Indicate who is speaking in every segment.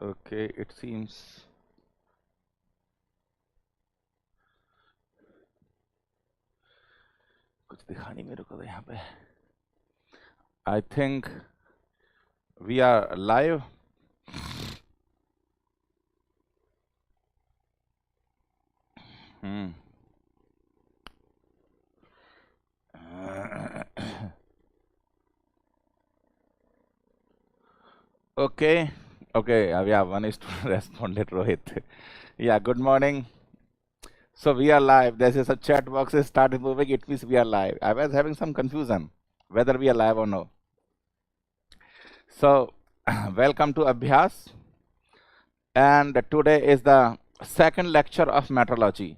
Speaker 1: Okay, it seems कुछ दिखा नहीं मेरे को यहाँ पे. I think we are live. Okay, yeah, one is to responded, Rohit. Yeah, good morning. So we are live. This is a chat box is started moving. It means we are live. I was having some confusion whether we are live or no. So welcome to Abhyas. And today is the second lecture of metrology.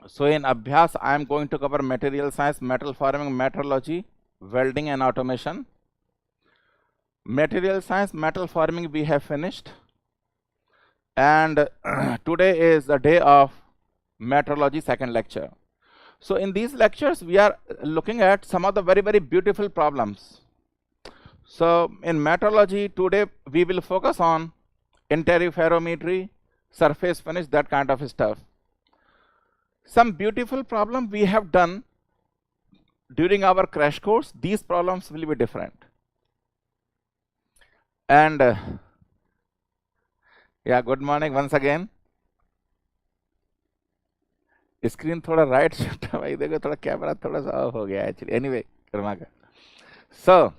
Speaker 1: So in Abhyas, I am going to cover material science, metal forming, metrology, welding and automation. Material science, metal forming we have finished. And today is the day of metrology second lecture. So in these lectures, we are looking at some of the very, very beautiful problems. So in metrology today, we will focus on interferometry, surface finish, that kind of stuff. Some beautiful problem we have done during our crash course. These problems will be different. And yeah, good morning once again. Screen थोड़ा right छोटा भाई देखो थोड़ा camera थोड़ा सा off हो गया actually. Anyway, so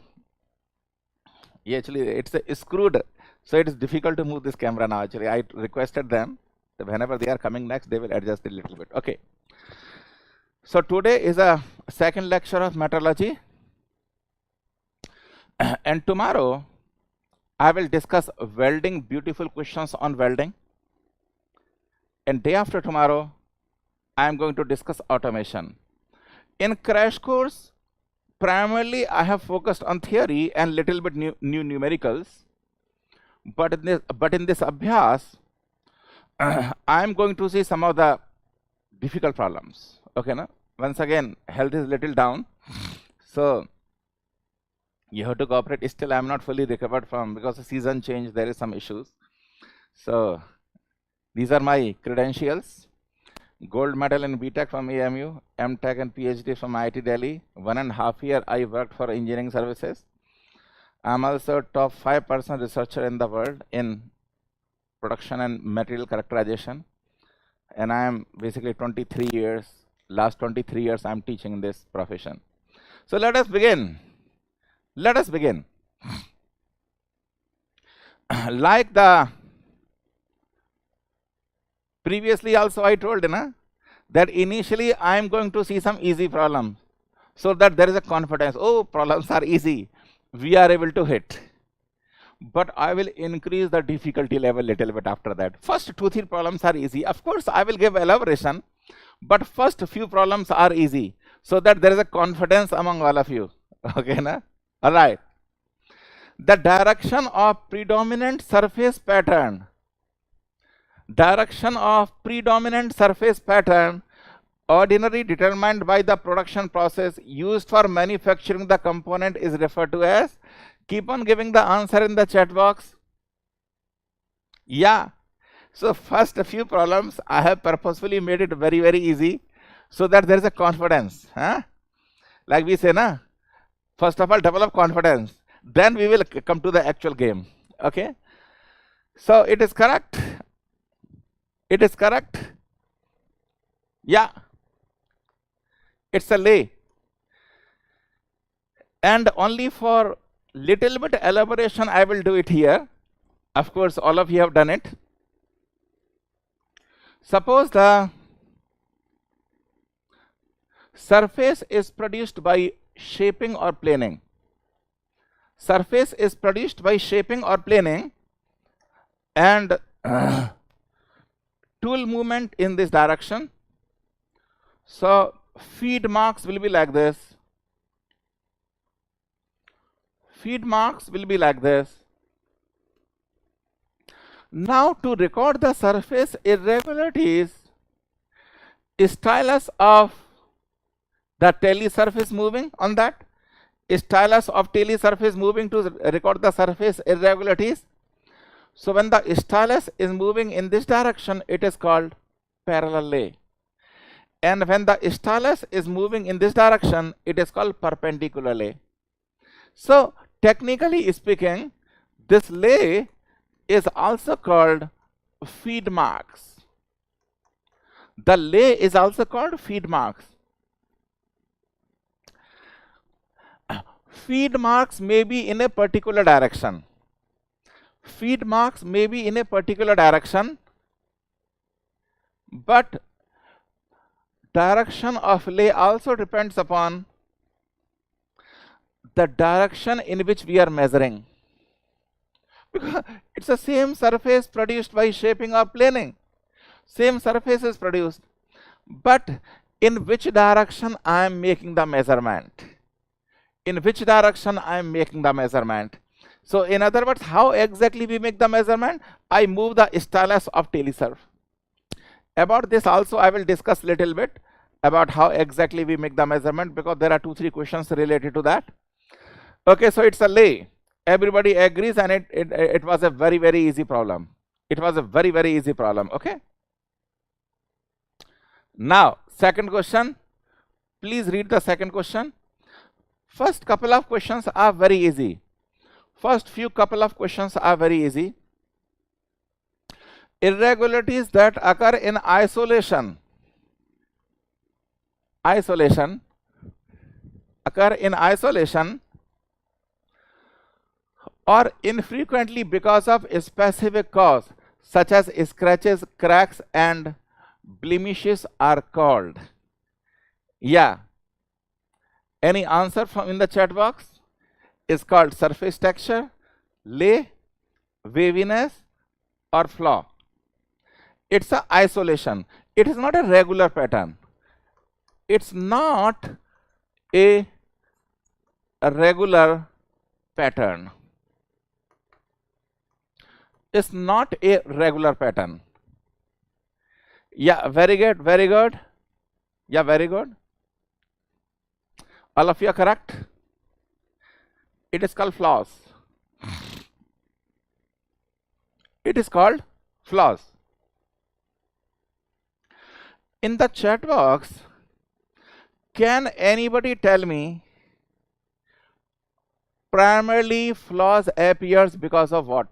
Speaker 1: actually it's screwed, so it is difficult to move this camera now. Actually, I requested them that whenever they are coming next, they will adjust it a little bit. Okay. So today is a second lecture of metrology, and tomorrow I will discuss welding, beautiful questions on welding. And day after tomorrow, I am going to discuss automation. In crash course, primarily I have focused on theory and little bit new numericals. But in this Abhyas, I am going to see some of the difficult problems. Okay, no? Once again, health is little down. So you have to cooperate. Still, I am not fully recovered from, because the season change, there is some issues. So these are my credentials. Gold medal in BTech from AMU, MTech and PhD from IIT Delhi. 1.5 years I worked for engineering services. I'm also top 5% researcher in the world in production and material characterization. And I am basically 23 years, last 23 years I'm teaching in this profession. So let us begin. Let us begin. Like the previously also I told that initially I am going to see some easy problems, so that there is a confidence. Oh, problems are easy, we are able to hit. But I will increase the difficulty level little bit after that. First 2-3 problems are easy. Of course, I will give elaboration, but first few problems are easy, so that there is a confidence among all of you. Okay, na? All right. The direction of predominant surface pattern. Direction of predominant surface pattern ordinarily determined by the production process used for manufacturing the component is referred to as. Keep on giving the answer in the chat box. Yeah. So first a few problems I have purposefully made it very, very easy, so that there is a confidence. Like we say, na? First of all, develop confidence. Then we will come to the actual game. Okay. So it is correct. It is correct. Yeah. It's a lay. And only for little bit elaboration, I will do it here. Of course, all of you have done it. Suppose the surface is produced by shaping or planing. Surface is produced by shaping or planing, and tool movement in this direction. So feed marks will be like this. Feed marks will be like this. Now to record the surface irregularities, stylus of the tele surface moving on that, stylus of tele surface moving to record the surface irregularities. So when the stylus is moving in this direction, it is called parallel lay. And when the stylus is moving in this direction, it is called perpendicular lay. So technically speaking, this lay is also called feed marks. The lay is also called feed marks. Feed marks may be in a particular direction. Feed marks may be in a particular direction, but direction of lay also depends upon the direction in which we are measuring. Because it's the same surface produced by shaping or planing. Same surface is produced, but in which direction I am making the measurement. In which direction I am making the measurement. So in other words, how exactly we make the measurement? I move the stylus of telesurf. About this also I will discuss little bit about how exactly we make the measurement, because there are 2-3 questions related to that. Okay, so it's a lay. Everybody agrees, and it was a very, very easy problem. It was a very, very easy problem. Okay. Now, second question. Please read the second question. First couple of questions are very easy. First few couple of questions are very easy. Irregularities that occur in isolation. Occur in isolation or infrequently because of a specific cause, such as scratches, cracks, and blemishes are called. Yeah. Any answer from in the chat box? Is called surface texture, lay, waviness, or flaw. It's a isolation. It is not a regular pattern. It's not a regular pattern. It's not a regular pattern. Yeah, very good, very good. Yeah, very good. All of you are correct. It is called flaws. It is called flaws. In the chat box, can anybody tell me primarily flaws appears because of what?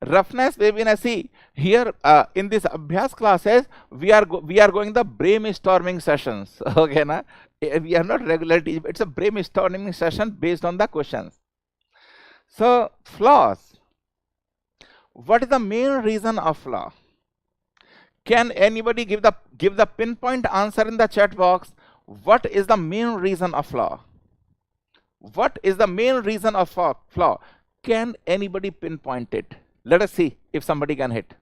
Speaker 1: Roughness, waviness. See here in this Abhyas classes, we are going the brainstorming sessions. Okay, na? We are not regularly. It's a brainstorming session based on the questions. So flaws. What is the main reason of flaw? Can anybody give the pinpoint answer in the chat box? What is the main reason of flaw? What is the main reason of flaw? Can anybody pinpoint it? Let us see if somebody can hit.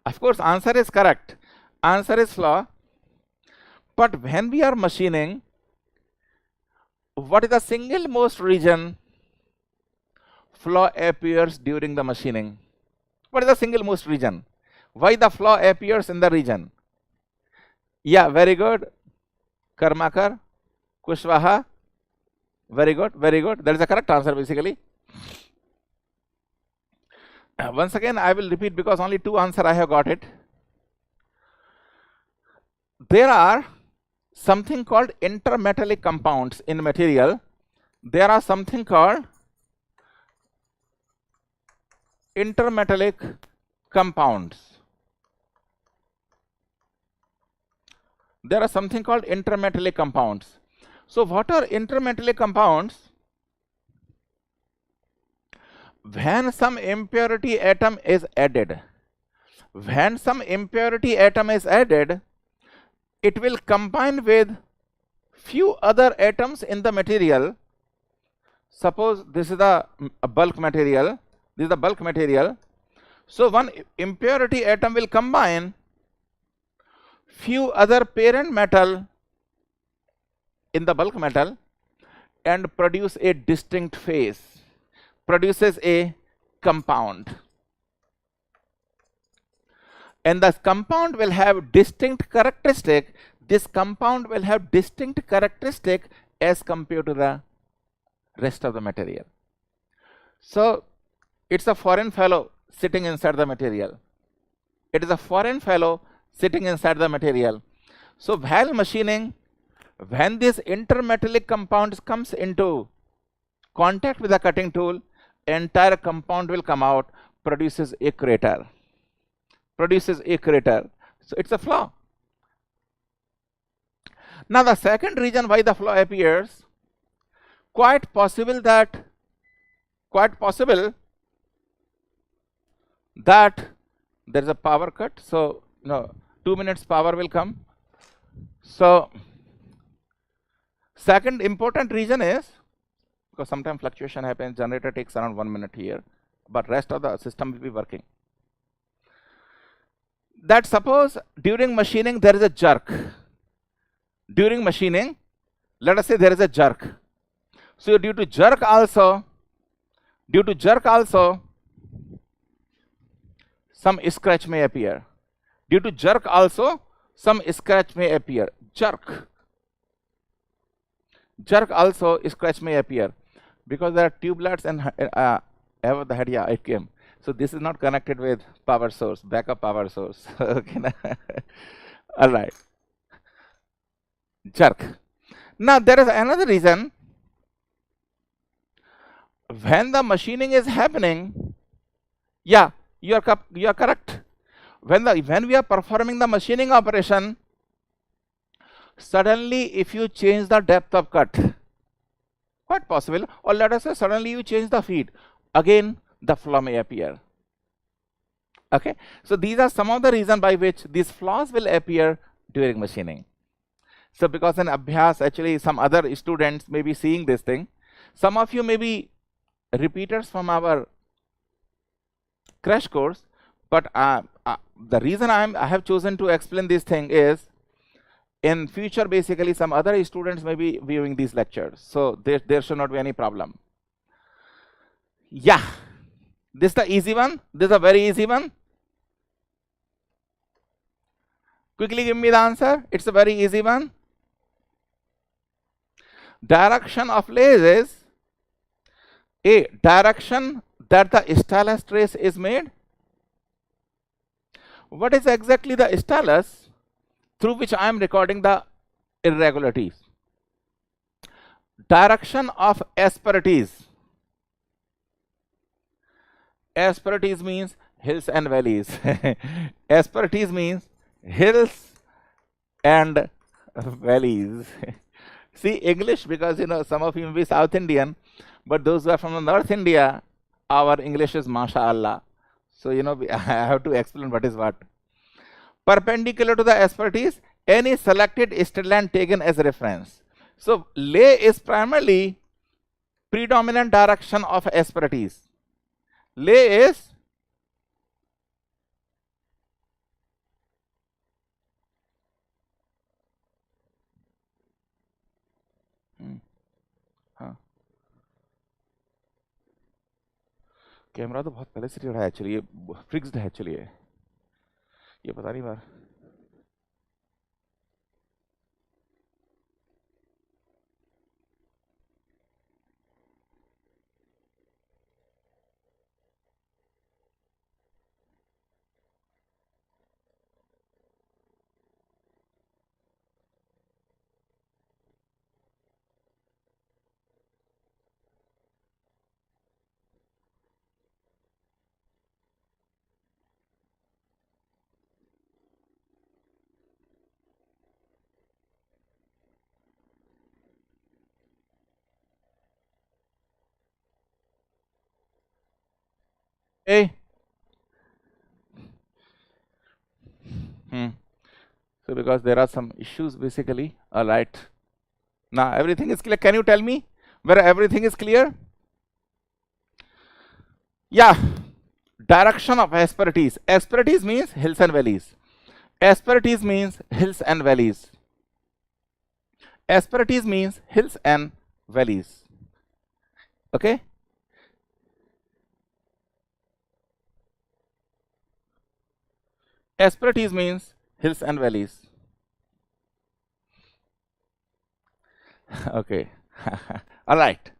Speaker 1: Of course, answer is correct. Answer is flaw. But when we are machining, what is the single most region flaw appears during the machining? What is the single most region? Why the flaw appears in the region? Yeah, very good. Karmakar, Kushwaha. Very good, very good. That is the correct answer basically. Once again, I will repeat because only 2 answers I have got it. There are something called intermetallic compounds in material. There are something called intermetallic compounds. There are something called intermetallic compounds. So what are intermetallic compounds? When some impurity atom is added, it will combine with few other atoms in the material. Suppose this is the bulk material. This is the bulk material. So one impurity atom will combine few other parent metal in the bulk metal and produce a distinct phase. Produces a compound, and the compound will have distinct characteristic. This compound will have distinct characteristic as compared to the rest of the material. So it's a foreign fellow sitting inside the material. It is a foreign fellow sitting inside the material. So while machining, when this intermetallic compound comes into contact with the cutting tool, entire compound will come out, produces a crater. Produces a crater. So it's a flaw. Now the second reason why the flaw appears, quite possible that there is a power cut. So 2 minutes power will come. So second important reason is, because sometimes fluctuation happens, generator takes around 1 minute here, but rest of the system will be working. That suppose during machining there is a jerk. During machining, let us say there is a jerk. So due to jerk also, some scratch may appear. Due to jerk also, some scratch may appear. Jerk also, scratch may appear, because there are tubelets and above the head. Yeah, it came. So this is not connected with power source, backup power source. Okay. All right. Jerk. Now there is another reason. When the machining is happening, yeah, you are correct. When we are performing the machining operation, suddenly if you change the depth of cut, quite possible, or let us say suddenly you change the feed, again the flaw may appear. Okay, so these are some of the reasons by which these flaws will appear during machining. So because in Abhyas, actually some other students may be seeing this thing. Some of you may be repeaters from our crash course, but the reason I have chosen to explain this thing is, in future basically some other students may be viewing these lectures, so there should not be any problem. Yeah, this is the easy one. This is a very easy one. Quickly give me the answer. It's a very easy one. Direction of lathe is a direction that the stylus trace is made. What is exactly the stylus through which I am recording the irregularities? Direction of asperities. Asperities means hills and valleys. Asperities means hills and valleys. See, English, because some of you may be South Indian, but those who are from the North India, our English is MashaAllah. So I have to explain what is what. Perpendicular to the asperities, any selected straight line taken as reference. So lay is primarily predominant direction of asperities. Lay is camera तो बहुत पहले से रहा है actually, ये fixed है actually, ये पता नहीं बार. Hey. So because there are some issues basically. All right. Now everything is clear. Can you tell me where everything is clear? Yeah. Direction of asperities. Asperities means hills and valleys. Asperities means hills and valleys. Asperities means hills and valleys. Okay. Asperities means hills and valleys. Okay. All right.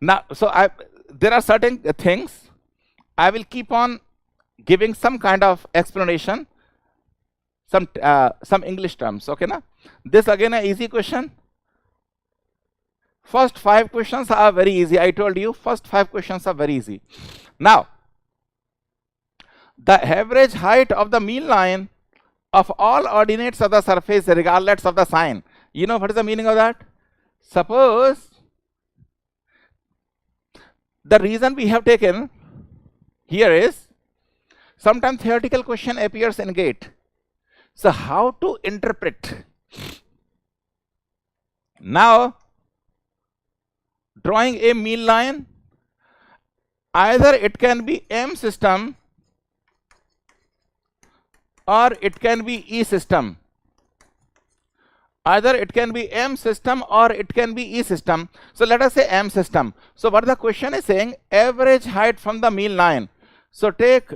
Speaker 1: Now, so there are certain things I will keep on giving some kind of explanation, some English terms. Okay, na? This again an easy question. First 5 questions are very easy. I told you first 5 questions are very easy. Now, the average height of the mean line of all ordinates of the surface regardless of the sign. You know what is the meaning of that? Suppose the reason we have taken here is sometimes theoretical question appears in GATE. So how to interpret? Now, drawing a mean line, either it can be M system or it can be E system. Either it can be M system or it can be E system. So let us say M system. So what the question is saying, average height from the mean line. So take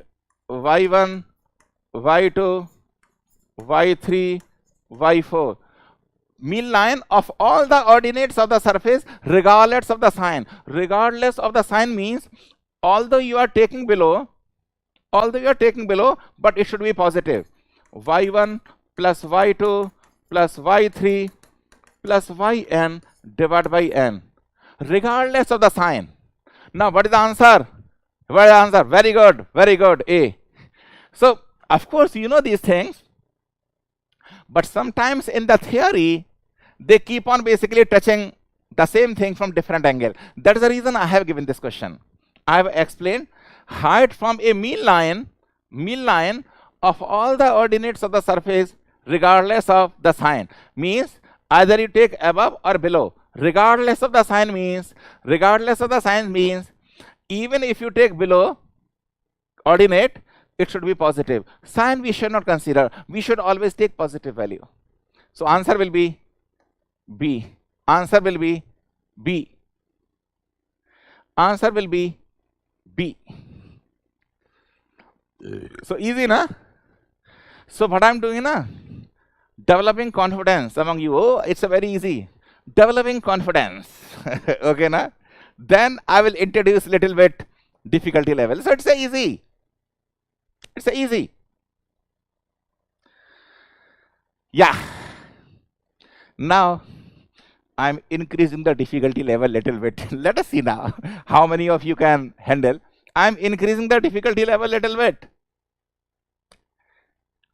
Speaker 1: y1, y2, y3, y4. Mean line of all the ordinates of the surface regardless of the sign. Regardless of the sign means although you are taking below, but it should be positive. y1 plus y2 plus y3 plus yn divided by n. Regardless of the sign. Now what is the answer? What is the answer? Very good, very good, A. So of course you know these things, but sometimes in the theory they keep on basically touching the same thing from different angle. That is the reason I have given this question. I have explained height from a mean line of all the ordinates of the surface regardless of the sign means either you take above or below. Regardless of the sign means even if you take below ordinate, it should be positive. Sign we should not consider. We should always take positive value. So answer will be B. Answer will be B. Answer will be B. So easy, na? So what I am doing, na? Developing confidence among you. Oh, it's a very easy. Developing confidence. Okay, na? Then I will introduce little bit difficulty level. So it's a easy. It's a easy. Yeah. Now I'm increasing the difficulty level little bit. Let us see now how many of you can handle. I'm increasing the difficulty level little bit.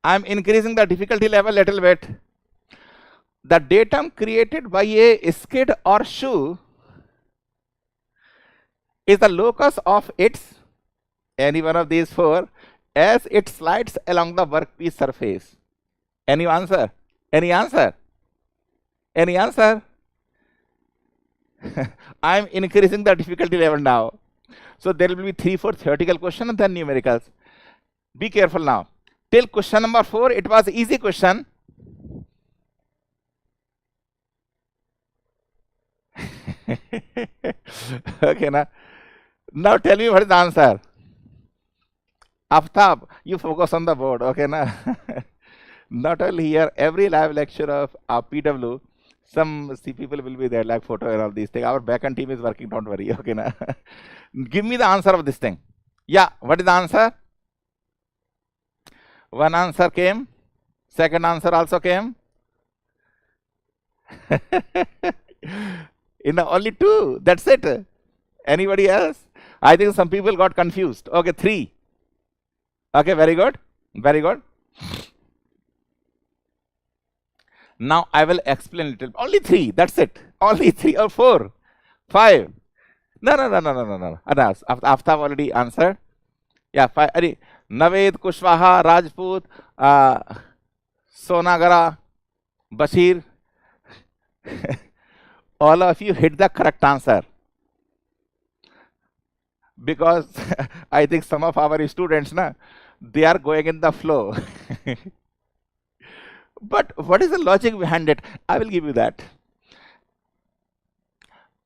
Speaker 1: I'm increasing the difficulty level little bit. The datum created by a skid or shoe is the locus of its, any one of these 4, as it slides along the workpiece surface. Any answer? Any answer? Any answer? I'm increasing the difficulty level now. So there will be 3-4 theoretical questions and then numericals. Be careful now. Till question number 4, it was easy question. Okay, now tell me what is the answer. Aftab, you focus on the board, okay, na? Not only here, every live lecture of PW, some people will be there, like photo and all these things. Our backend team is working, don't worry, okay, na? Give me the answer of this thing. Yeah, what is the answer? One answer came, second answer also came. In the only 2, that's it. Anybody else? I think some people got confused. Okay, 3. Okay, very good, very good. Now I will explain a little. Only 3, that's it. Only 3 or 4, 5. No. Aftab already answered. Yeah, 5. Naved, Kushwaha, Rajput, Sonagara, Bashir. All of you hit the correct answer. Because I think some of our students, they are going in the flow. But what is the logic behind it? I will give you that.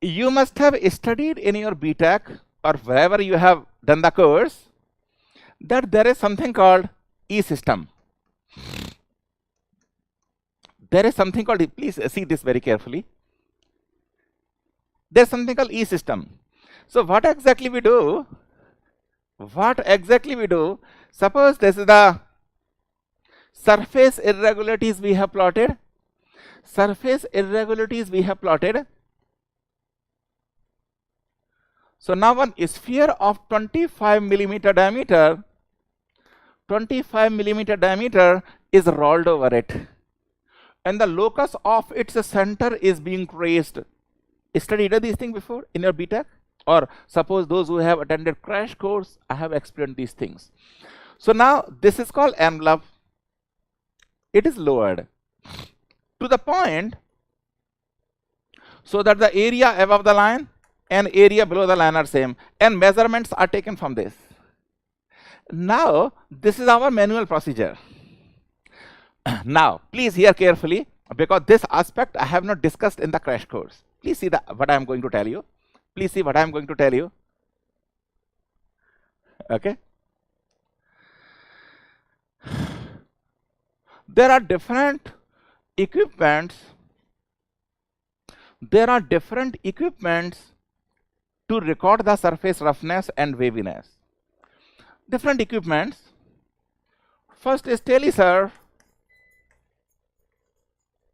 Speaker 1: You must have studied in your BTech or wherever you have done the course that there is something called E-system. There is something called, please see this very carefully. There is something called E-system. So what exactly we do? What exactly we do? Suppose this is the surface irregularities we have plotted. Surface irregularities we have plotted. So now one sphere of 25 millimeter diameter, 25 millimeter diameter is rolled over it, and the locus of its center is being traced. Studied these things before in your BTech, or suppose those who have attended crash course, I have explained these things. So now this is called envelope. It is lowered to the point so that the area above the line and area below the line are same, and measurements are taken from this. Now this is our manual procedure. Now please hear carefully, because this aspect I have not discussed in the crash course. Please see what I am going to tell you. Please see what I am going to tell you. Okay. There are different equipments. There are different equipments to record the surface roughness and waviness. Different equipments. First is telesurf.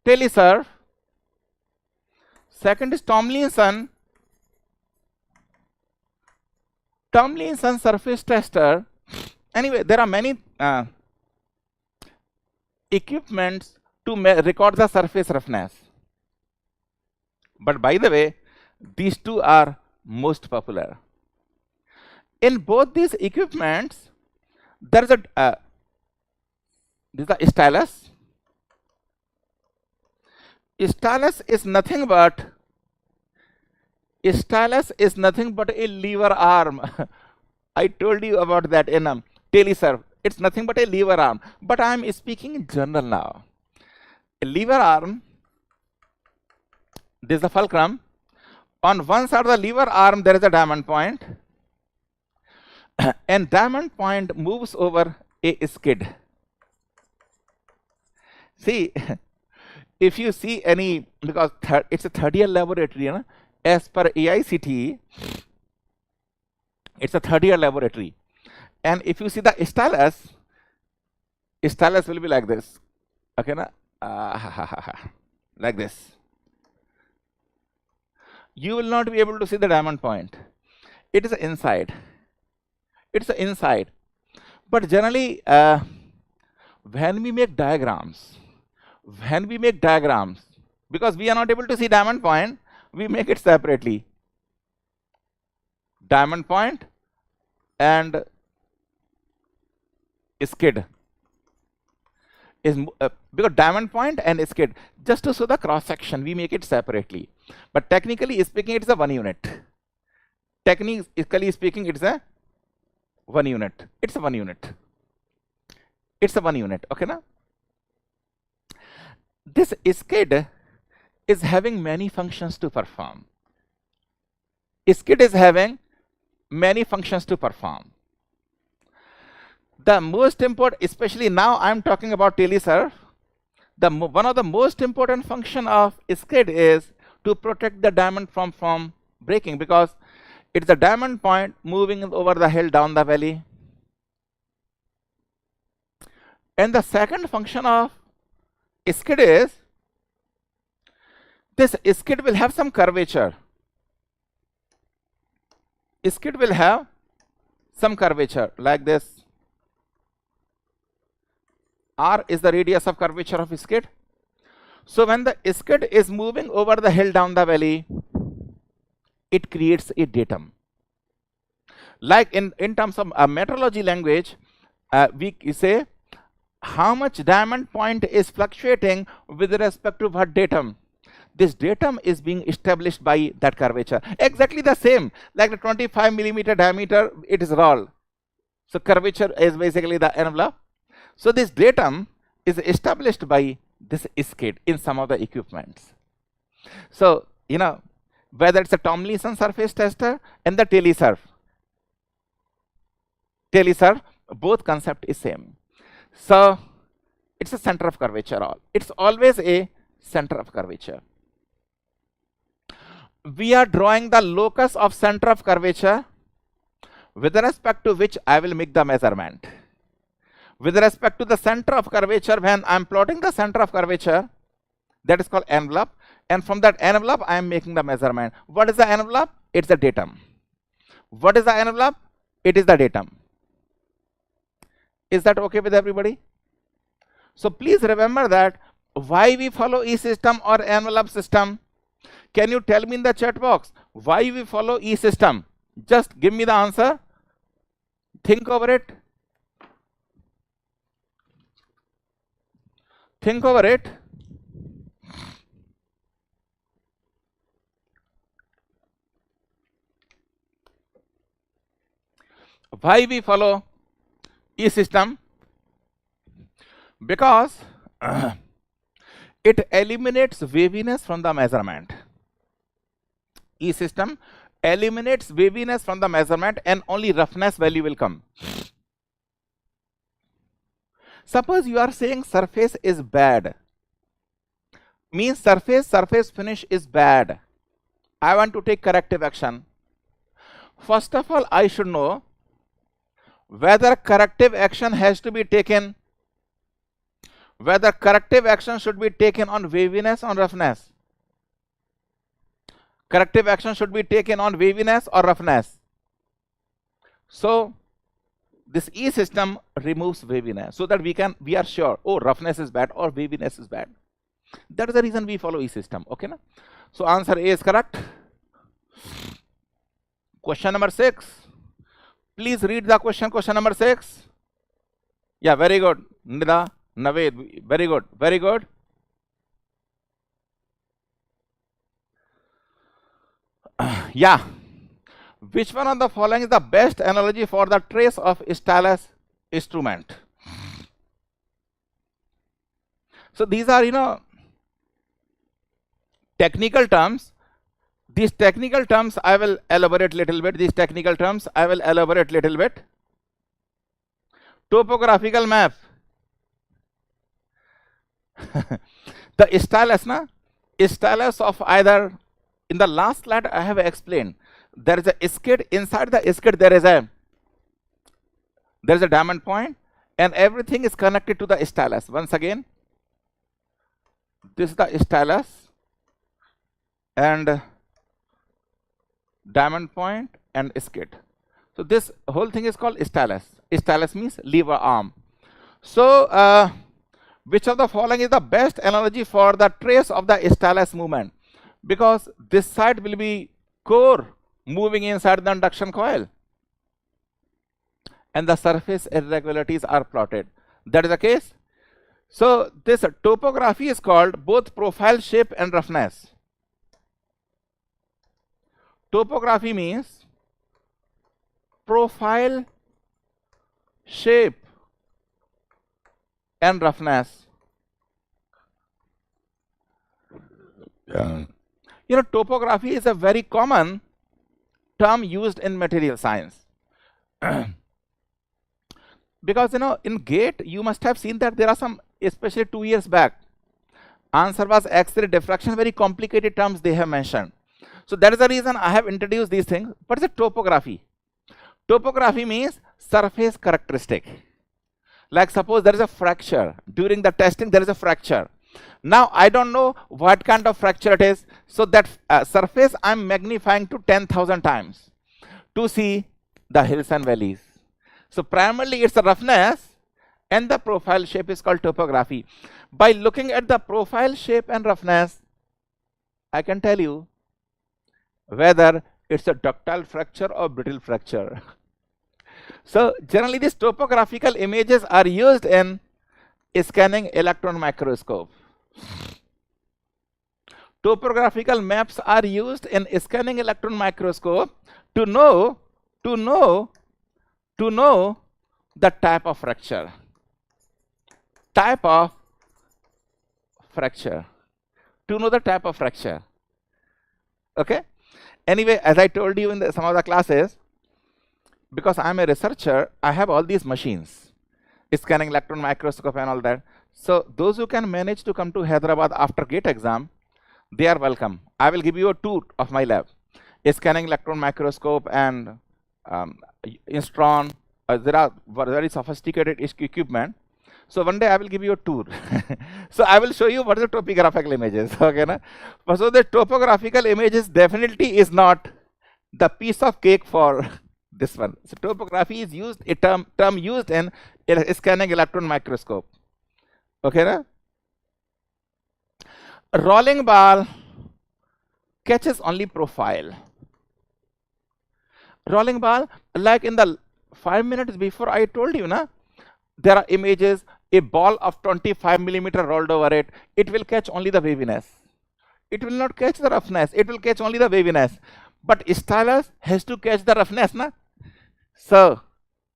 Speaker 1: Telesurf. Second is Tomlinson. Tomlinson surface tester. Anyway, there are many equipments to record the surface roughness. But by the way, these two are most popular. In both these equipments, there is a this is a stylus. Stylus is nothing but a lever arm. I told you about that in telesurf. It's nothing but a lever arm. But I am speaking in general now. A lever arm. This is the fulcrum. On one side of the lever arm, there is a diamond point, and diamond point moves over a skid. See, if you see any, because it's a third-year laboratory, you know, as per AICTE, it's a third-year laboratory. And if you see the stylus will be like this. Okay, na? Like this. You will not be able to see the diamond point. It is inside. It's inside. But generally, when we make diagrams, because we are not able to see diamond point, we make it separately. Diamond point and skid is because diamond point and skid, just to show the cross section, we make it separately. But technically speaking, it's a 1 unit. Technically speaking, it's a 1 unit. It's a 1 unit. It's a 1 unit. Okay, na? This skid is having many functions to perform. Skid is having many functions to perform. The most important, especially now I'm talking about telesurf, one of the most important function of skid is to protect the diamond from breaking, because it's the diamond point moving over the hill down the valley. And the second function of skid is, this skid will have some curvature. Skid will have some curvature like this. R is the radius of curvature of skid. So when the skid is moving over the hill down the valley, it creates a datum. Like in terms of metrology language, we say how much diamond point is fluctuating with respect to what datum. This datum is being established by that curvature. Exactly the same, like the 25 millimeter diameter, it is rolled. So curvature is basically the envelope. So this datum is established by this skid in some of the equipments. So, you know, whether it's a Tomlinson surface tester and the telesurf, both concept is same. So it's a center of curvature. It's always a center of curvature. we are drawing the locus of center of curvature with respect to which I will make the measurement. With respect to the center of curvature, when I am plotting the center of curvature, that is called envelope, and from that envelope I am making the measurement. What is the envelope? It's the datum. What is the envelope? It is the datum. Is that okay with everybody? So please remember that why we follow E-system or envelope system. Can you tell me in the chat box why we follow E-system? Just give me the answer. Think over it. Think over it. Why we follow E-system? Because it eliminates waviness from the measurement. E-system eliminates waviness from the measurement and only roughness value will come. Suppose you are saying surface is bad, means surface finish is bad. I want to take corrective action. First of all, I should know whether corrective action has to be taken, whether corrective action should be taken on waviness or roughness. Corrective action should be taken on waviness or roughness. So this E-system removes waviness so that we are sure, oh, roughness is bad or waviness is bad. That is the reason we follow E-system. Okay, na? So answer A is correct. Question number 6. Please read the question number 6. Yeah, very good. Nida, Naved, very good, very good. Yeah. Which one of the following is the best analogy for the trace of stylus instrument? So these are, technical terms. These technical terms I will elaborate little bit. These technical terms I will elaborate little bit. Topographical map. The stylus, stylus of either, in the last slide I have explained, there is a skid. Inside the skid there is a diamond point, and everything is connected to the stylus. Once again, this is the stylus and diamond point and skid. So this whole thing is called stylus. Stylus means lever arm. So which of the following is the best analogy for the trace of the stylus movement? Because this side will be core moving inside the induction coil, and the surface irregularities are plotted. That is the case. So this topography is called both profile, shape and roughness. Topography means profile, shape and roughness. Topography is a very common term used in material science. Because in GATE you must have seen that there are some, especially 2 years back, answer was X-ray diffraction, very complicated terms they have mentioned. So that is the reason I have introduced these things. What is a topography? Topography means surface characteristic. Like suppose there is a fracture. During the testing there is a fracture. Now I don't know what kind of fracture it is. So that surface I am magnifying to 10,000 times to see the hills and valleys. So primarily it's a roughness, and the profile shape is called topography. By looking at the profile, shape and roughness, I can tell you whether it's a ductile fracture or brittle fracture. So generally these topographical images are used in scanning electron microscope. Topographical maps are used in scanning electron microscope to know the type of fracture. To know the type of fracture. Okay. Anyway, as I told you in some of the classes, because I am a researcher, I have all these machines, scanning electron microscope and all that. So those who can manage to come to Hyderabad after GATE exam, they are welcome. I will give you a tour of my lab. A scanning electron microscope and instron. There are very sophisticated equipment. So one day I will give you a tour. So I will show you what are the topographical images. Okay, na? So the topographical images definitely is not the piece of cake for this one. So topography is used a term used in scanning electron microscope. Okay, na? A rolling ball catches only profile. Rolling ball, like in the 5 minutes before I told you, na, there are images, a ball of 25 millimeter rolled over it, it will catch only the waviness. It will not catch the roughness, it will catch only the waviness. But stylus has to catch the roughness, na? So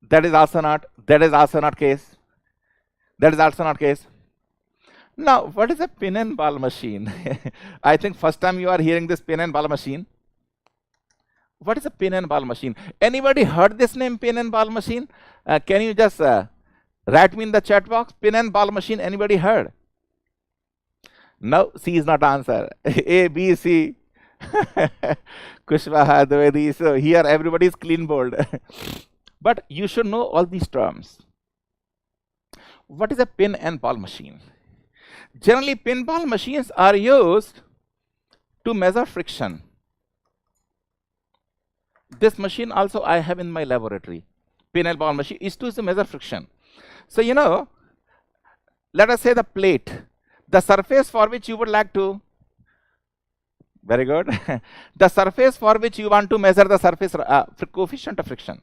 Speaker 1: that is also not case. That is also not case. Now, what is a pin and ball machine? I think first time you are hearing this pin and ball machine. What is a pin and ball machine? Anybody heard this name, pin and ball machine? Can you just write me in the chat box? Pin and ball machine, anybody heard? No, C is not answer. A, B, C. Kushwaha, Dvedi. So here everybody is clean bold. But you should know all these terms. What is a pin and ball machine? Generally, pinball machines are used to measure friction. This machine also I have in my laboratory. Pin and ball machine is to measure friction. So, you know, let us say the plate, the surface for which you would like to, very good, the surface for which you want to measure the surface coefficient of friction.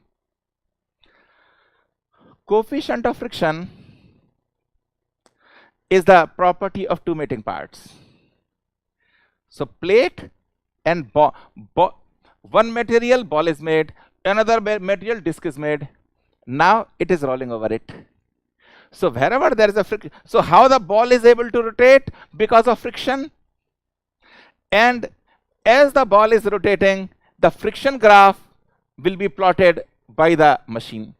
Speaker 1: Coefficient of friction is the property of two meeting parts. So plate and one material ball is made, another material disc is made. Now it is rolling over it. So wherever there is a friction, so how the ball is able to rotate? Because of friction. And as the ball is rotating, the friction graph will be plotted by the machine.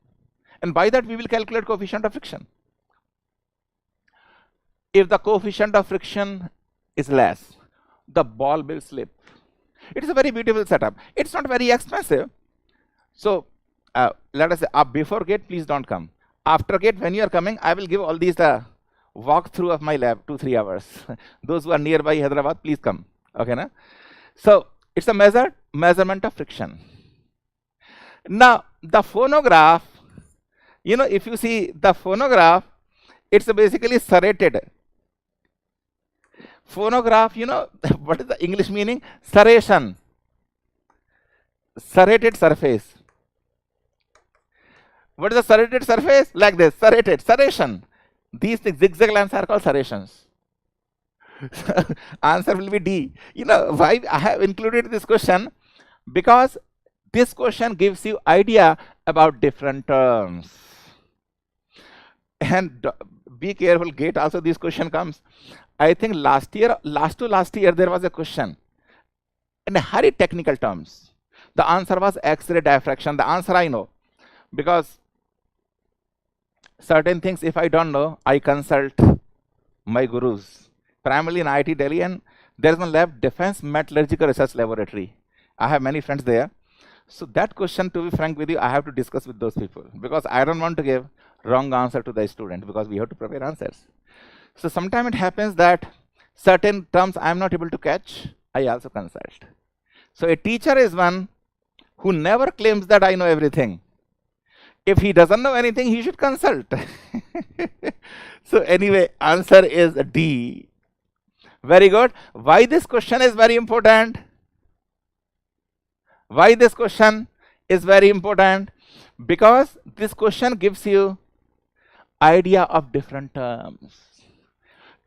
Speaker 1: And by that we will calculate coefficient of friction. If the coefficient of friction is less, the ball will slip. It is a very beautiful setup. It's not very expensive. So let us say before gate, please don't come. After gate, when you are coming, I will give all these walkthrough of my lab, 2-3 hours. Those who are nearby Hyderabad, please come. Okay, na? So it's a measurement of friction. Now the phonograph, you know, if you see the phonograph, it's basically serrated. Phonograph, you know, what is the English meaning? Serration. Serrated surface. What is the serrated surface? Like this, serrated, serration. These things, zigzag lines are called serrations. Answer will be D. You know why I have included this question? Because this question gives you idea about different terms. And be careful, gate also this question comes. I think last to last year there was a question in very technical terms. The answer was X-ray diffraction. The answer I know, because certain things if I don't know, I consult my gurus, primarily in IIT Delhi, and there is one lab, Defense Metallurgical Research Laboratory. I have many friends there. So that question, to be frank with you, I have to discuss with those people, because I don't want to give wrong answer to the student, because we have to prepare answers. So sometimes it happens that certain terms I am not able to catch, I also consult. So a teacher is one who never claims that I know everything. If he doesn't know anything, he should consult. So anyway, answer is D. Very good. Why this question is very important? Why this question is very important? Because this question gives you idea of different terms.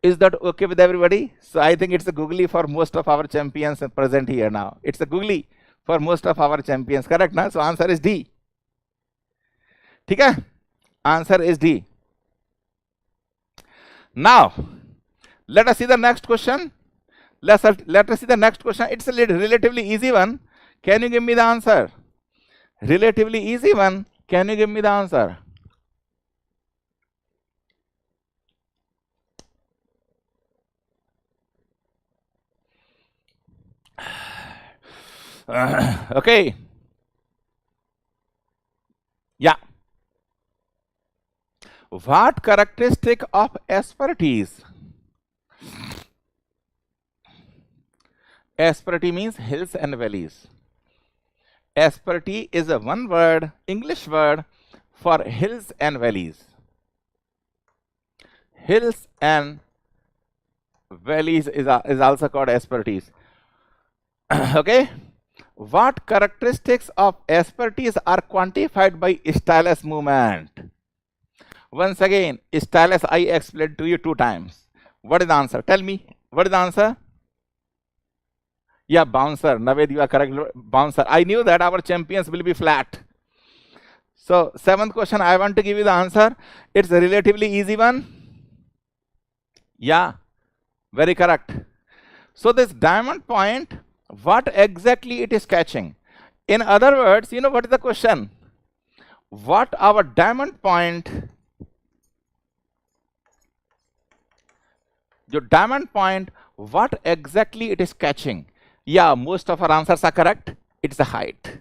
Speaker 1: Is that okay with everybody? So I think it's a googly for most of our champions present here now. It's a googly for most of our champions, correct? Na? So answer is D. Okay? Answer is D. Now, let us see the next question. Let us see the next question. It's a relatively easy one. Can you give me the answer? Relatively easy one. Can you give me the answer? Okay. Yeah. What characteristic of asperity? Asperity means hills and valleys. Asperity is a one word, English word for hills and valleys. Hills and valleys is also called asperties. Okay. What characteristics of asperties are quantified by stylus movement? Once again, stylus I explained to you 2 times. What is the answer? Tell me. What is the answer? Yeah, bouncer. Naved, you are correct. Bouncer. I knew that our champions will be flat. So, 7th question, I want to give you the answer. It's a relatively easy one. Yeah, very correct. So, this diamond point, what exactly it is catching? In other words, you know what is the question? What our diamond point, your diamond point, what exactly it is catching? Yeah, most of our answers are correct. It's the height.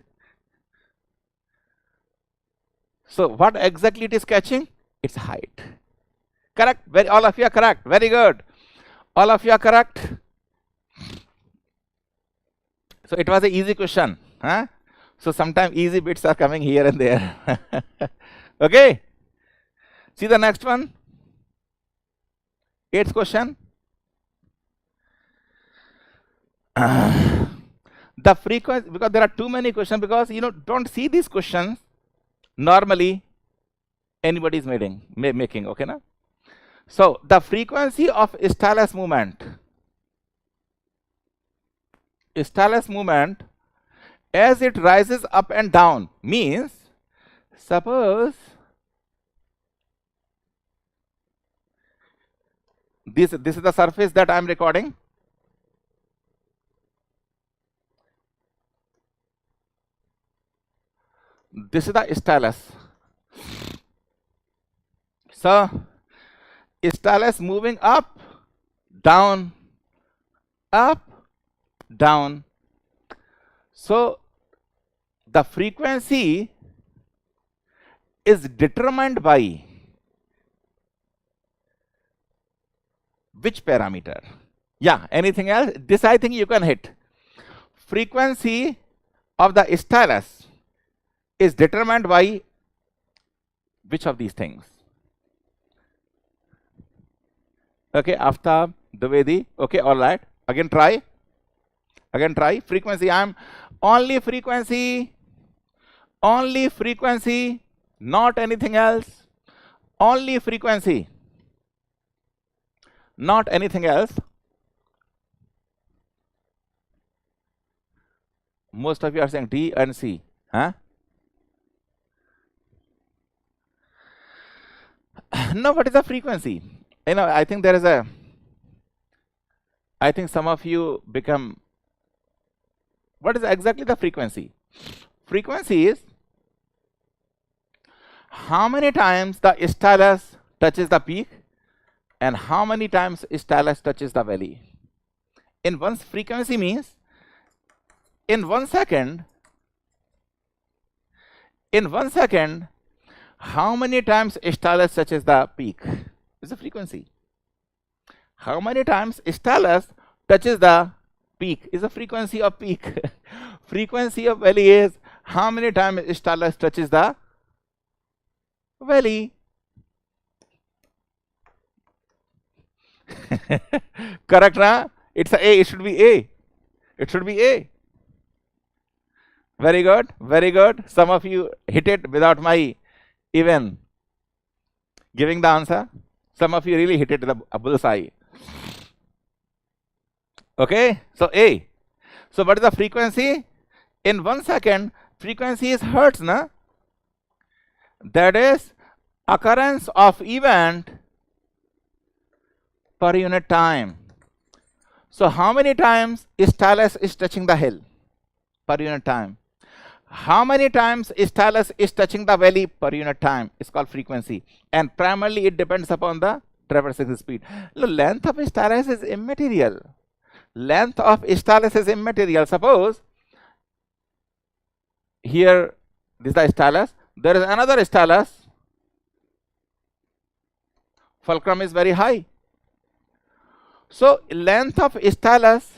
Speaker 1: So what exactly it is catching? It's height. Correct? All of you are correct. Very good. All of you are correct. So it was an easy question. Huh? So sometimes easy bits are coming here and there. Okay. See the next one. 8th question. The frequency, because there are too many questions, because you know, don't see these questions normally anybody is making, okay na? So the frequency of stylus movement as it rises up and down means, suppose this is the surface that I am recording. This is the stylus. So stylus moving up, down, up, down. So the frequency is determined by which parameter? Yeah, anything else? This I think you can hit. Frequency of the stylus is determined by which of these things? Okay, Aftab, Dwivedi. Okay, all right. Again try. Frequency. I'm only frequency, not anything else. Only frequency, not anything else. Most of you are saying D and C. Huh? No, what is the frequency? You know, I think there is a, I think some of you become, what is exactly the frequency? Frequency is how many times the stylus touches the peak and how many times stylus touches the valley. In one frequency means in 1 second, how many times stylus touches the peak is the frequency. How many times stylus touches the peak is the frequency of peak. Frequency of valley is how many times stylus touches the valley. Correct, na? It's a A. It should be A. It should be A. Very good. Very good. Some of you hit it without my even giving the answer. Some of you really hit it with a bullseye. Okay. So A. So what is the frequency? In 1 second, frequency is hertz, na? That is occurrence of event per unit time. So how many times stylus is touching the hill per unit time? How many times stylus is touching the valley per unit time? It's called frequency. And primarily it depends upon the traversing speed. The length of stylus is immaterial. Length of stylus is immaterial. Suppose here this is the stylus. There is another stylus. Fulcrum is very high. So length of stylus,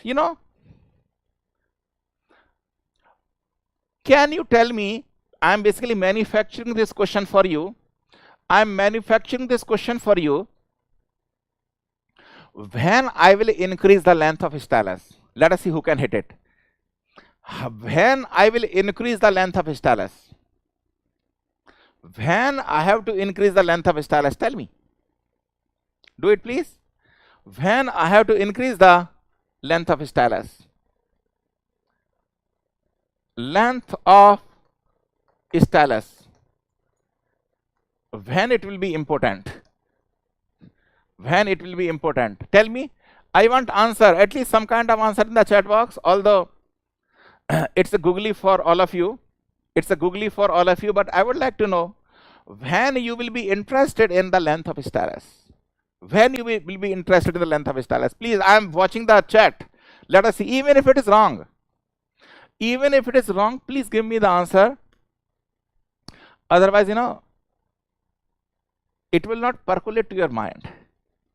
Speaker 1: can you tell me, I'm basically manufacturing this question for you. I'm manufacturing this question for you. When I will increase the length of stylus, let us see who can hit it. When I will increase the length of stylus, when I have to increase the length of stylus, tell me. Do it please. When I have to increase the length of stylus, length of stylus, when it will be important, when it will be important, tell me. I want answer, at least some kind of answer in the chat box, although it's a googly for all of you. It's a googly for all of you, but I would like to know when you will be interested in the length of stylus. When you will be interested in the length of stylus. Please, I am watching the chat. Let us see, even if it is wrong. Even if it is wrong, please give me the answer. Otherwise, it will not percolate to your mind.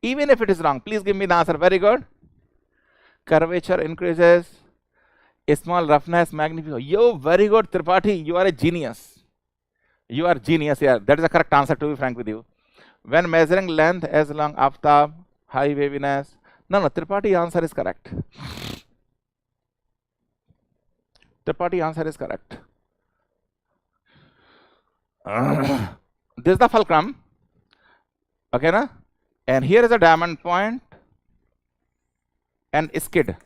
Speaker 1: Even if it is wrong, please give me the answer. Very good. Curvature increases. Small roughness, magnification. Yo, very good, Tripathi. You are a genius. You are genius here. That is the correct answer, to be frank with you. When measuring length as long aftab, high waviness. No, Tripathi answer is correct. Tripathi answer is correct. This is the fulcrum. Okay, na? And here is a diamond point and skid.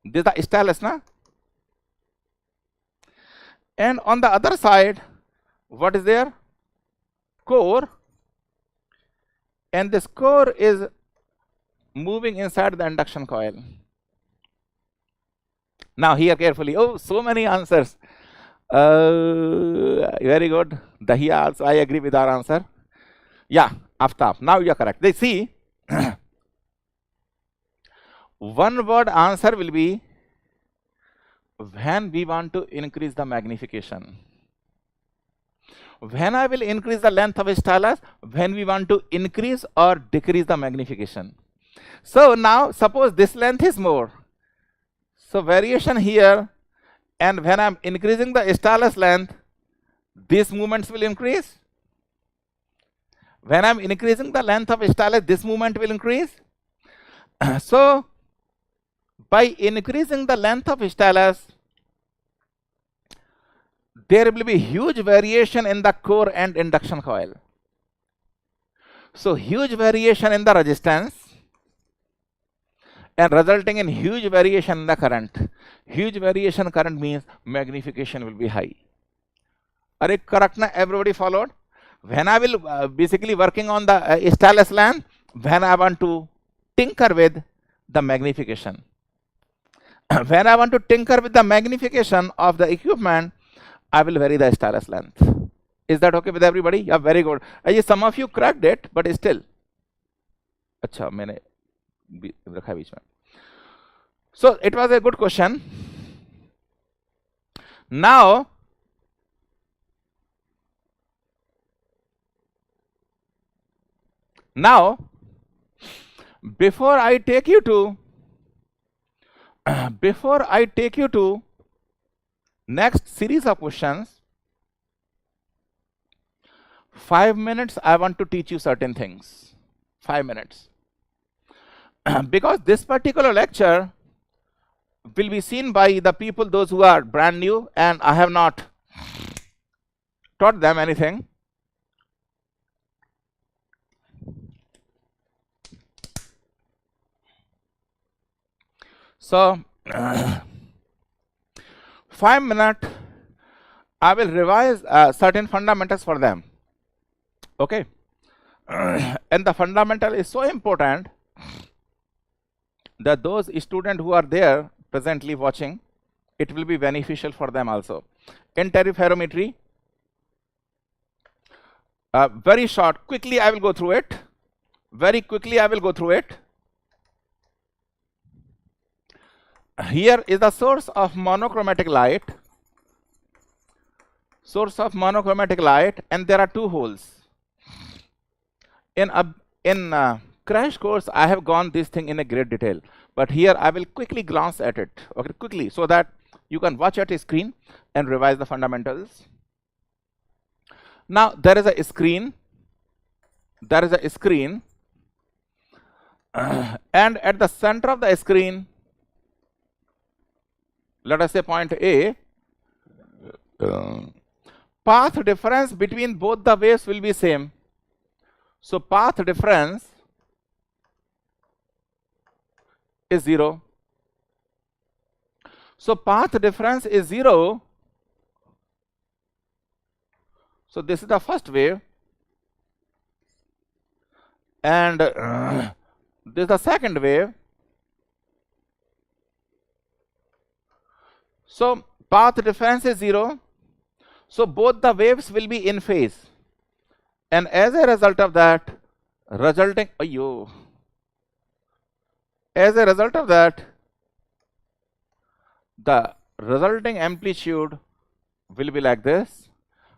Speaker 1: This is the stylus, na? And on the other side, what is there? Core. And this core is moving inside the induction coil. Now here carefully. Oh, so many answers. Very good. Dahiya also, I agree with our answer. Yeah, aftab. Now you are correct. They see. One word answer will be when we want to increase the magnification. When I will increase the length of a stylus, when we want to increase or decrease the magnification. So now suppose this length is more. So variation here, and when I'm increasing the stylus length, these movements will increase. When I'm increasing the length of stylus, this movement will increase. So by increasing the length of stylus, there will be huge variation in the core and induction coil. So huge variation in the resistance and resulting in huge variation in the current. Huge variation current means magnification will be high. Are you correct na? Everybody followed? When I will basically working on the stylus length, when I want to tinker with the magnification. When I want to tinker with the magnification of the equipment, I will vary the stylus length. Is that okay with everybody? Yeah, very good. Some of you cracked it, but still. Achha, maine rakha beech mein. So it was a good question. Now, before I take you to next series of questions, 5 minutes I want to teach you certain things. 5 minutes. Because this particular lecture will be seen by the people, those who are brand new, and I have not taught them anything. So 5 minutes I will revise certain fundamentals for them. Okay. And the fundamental is so important that those students who are there presently watching, it will be beneficial for them also. Interferometry, very short, quickly I will go through it. Very quickly I will go through it. Here is the source of monochromatic light. Source of monochromatic light, and there are two holes. In crash course, I have gone this thing in a great detail, but here I will quickly glance at it, okay, quickly, so that you can watch at a screen and revise the fundamentals. Now there is a screen. There is a screen, and at the center of the screen, let us say point A. Path difference between both the waves will be same. So path difference is 0. So path difference is 0. So this is the first wave, and this is the second wave. So path difference is 0. So both the waves will be in phase, and as a result of that, as a result of that, the resulting amplitude will be like this.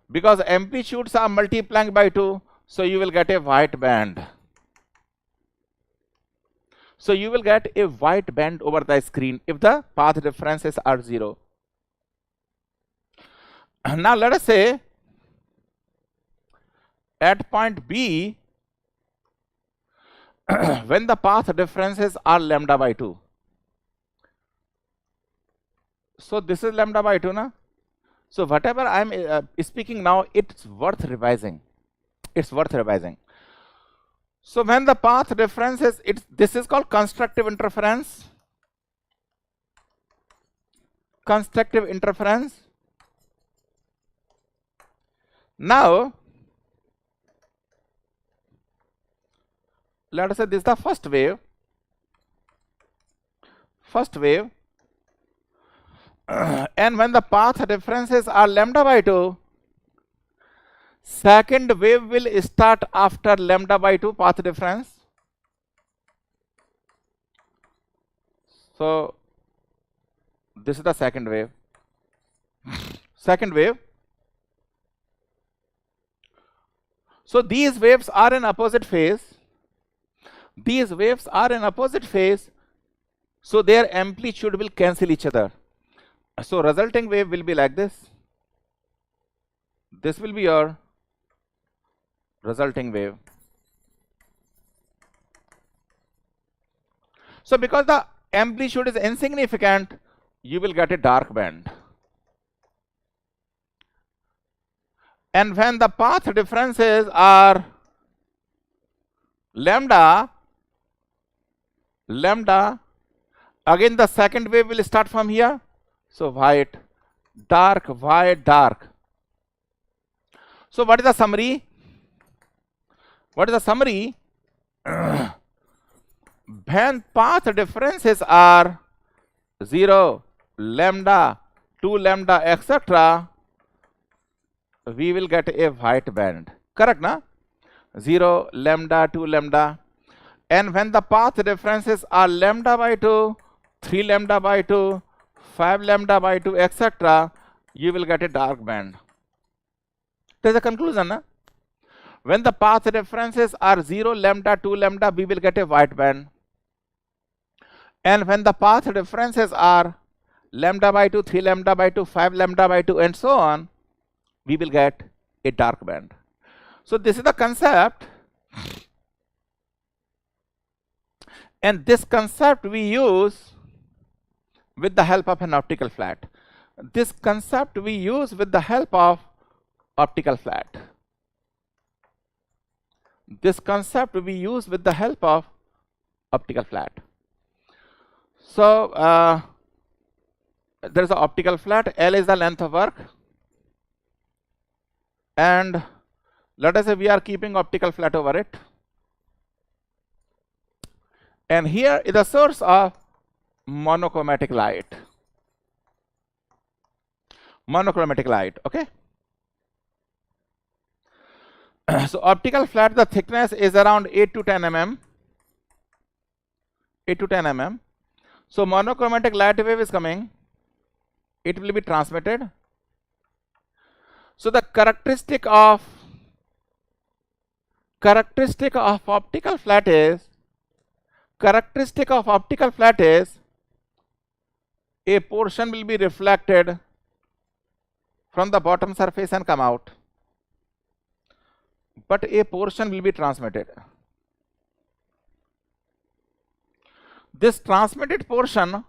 Speaker 1: Because amplitudes are multiplying by 2, so you will get a white band. So you will get a white band over the screen if the path differences are 0. Now let us say at point B, when the path differences are lambda by 2. So this is lambda by 2, na? So whatever I am speaking now, it's worth revising. It's worth revising. So when the path differences, this is called constructive interference. Constructive interference. Now, let us say this is the first wave. First wave. And when the path differences are lambda by 2, second wave will start after lambda by 2 path difference. So this is the second wave. Second wave. So these waves are in opposite phase. These waves are in opposite phase, so their amplitude will cancel each other. So resulting wave will be like this. This will be your resulting wave. So because the amplitude is insignificant, you will get a dark band. And when the path differences are lambda, again the second wave will start from here. So white, dark, white, dark. So what is the summary? What is the summary? When path differences are 0, lambda, 2 lambda, etc., we will get a white band. Correct, na? 0, lambda, 2 lambda. And when the path differences are lambda by 2, 3 lambda by 2, 5 lambda by 2, etc., you will get a dark band. There's a conclusion, na? When the path differences are 0, lambda, 2 lambda, we will get a white band. And when the path differences are lambda by 2, 3 lambda by 2, 5 lambda by 2, and so on, we will get a dark band. So this is the concept, and this concept we use with the help of an optical flat. This concept we use with the help of optical flat. This concept we use with the help of optical flat. So there is an optical flat. L is the length of arc, and let us say we are keeping optical flat over it. And here is the source of monochromatic light. Monochromatic light, okay? So optical flat, the thickness is around 8 to 10 mm. 8 to 10 mm. So monochromatic light wave is coming, it will be transmitted. So the characteristic of optical flat is a portion will be reflected from the bottom surface and come out, but a portion will be transmitted. This transmitted portion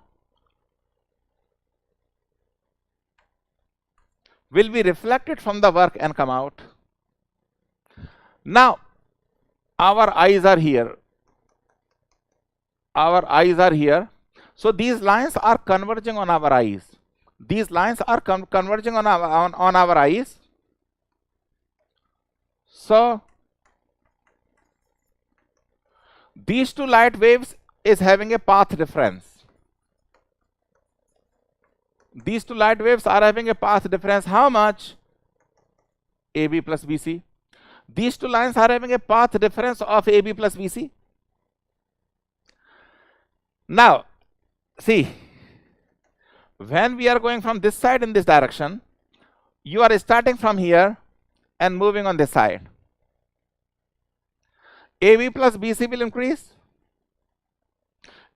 Speaker 1: will be reflected from the work and come out. Now, our eyes are here. So these lines are converging on our eyes. Converging on our eyes. So these two light waves is having a path difference. These two light waves are having a path difference. How much? AB plus BC. These two lines are having a path difference of AB plus BC. Now, see, when we are going from this side in this direction, you are starting from here and moving on this side. AB plus BC will increase.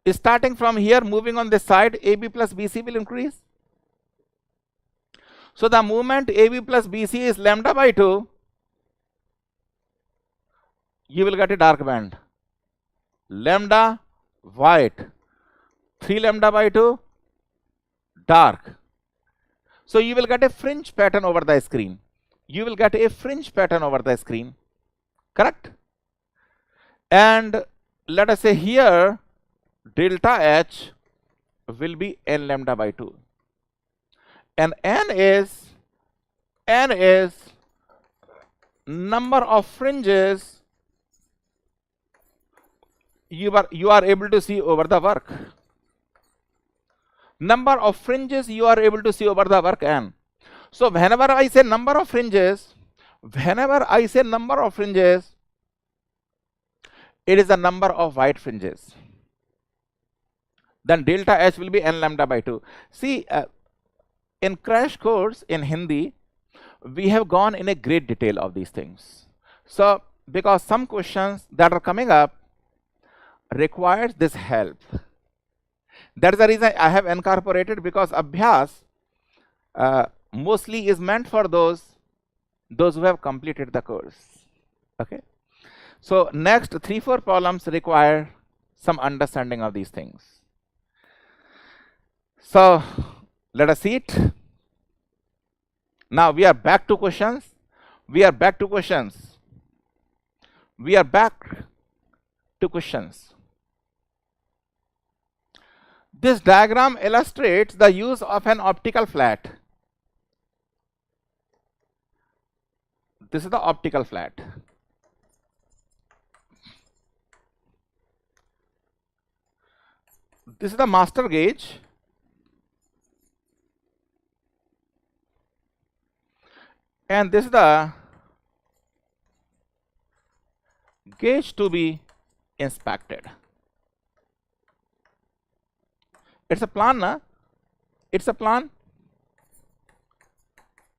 Speaker 1: Starting from here, moving on this side, AB plus BC will increase. So the movement AB plus BC is lambda by 2. You will get a dark band. Lambda, white. 3 lambda by 2, dark. So you will get a fringe pattern over the screen. Correct? And let us say here, delta H will be n lambda by 2. And n is number of fringes you are able to see over the work. Number of fringes you are able to see over the work n. So whenever I say number of fringes, it is the number of white fringes. Then delta H will be n lambda by 2. See, in crash course in Hindi, we have gone in a great detail of these things. So because some questions that are coming up requires this help. That is the reason I have incorporated, because Abhyas mostly is meant for those who have completed the course. Okay. So next 3-4 problems require some understanding of these things. So let us see it. Now we are back to questions. This diagram illustrates the use of an optical flat. This is the optical flat. This is the master gauge. And this is the gauge to be inspected. It's a plan, na? It's a plan.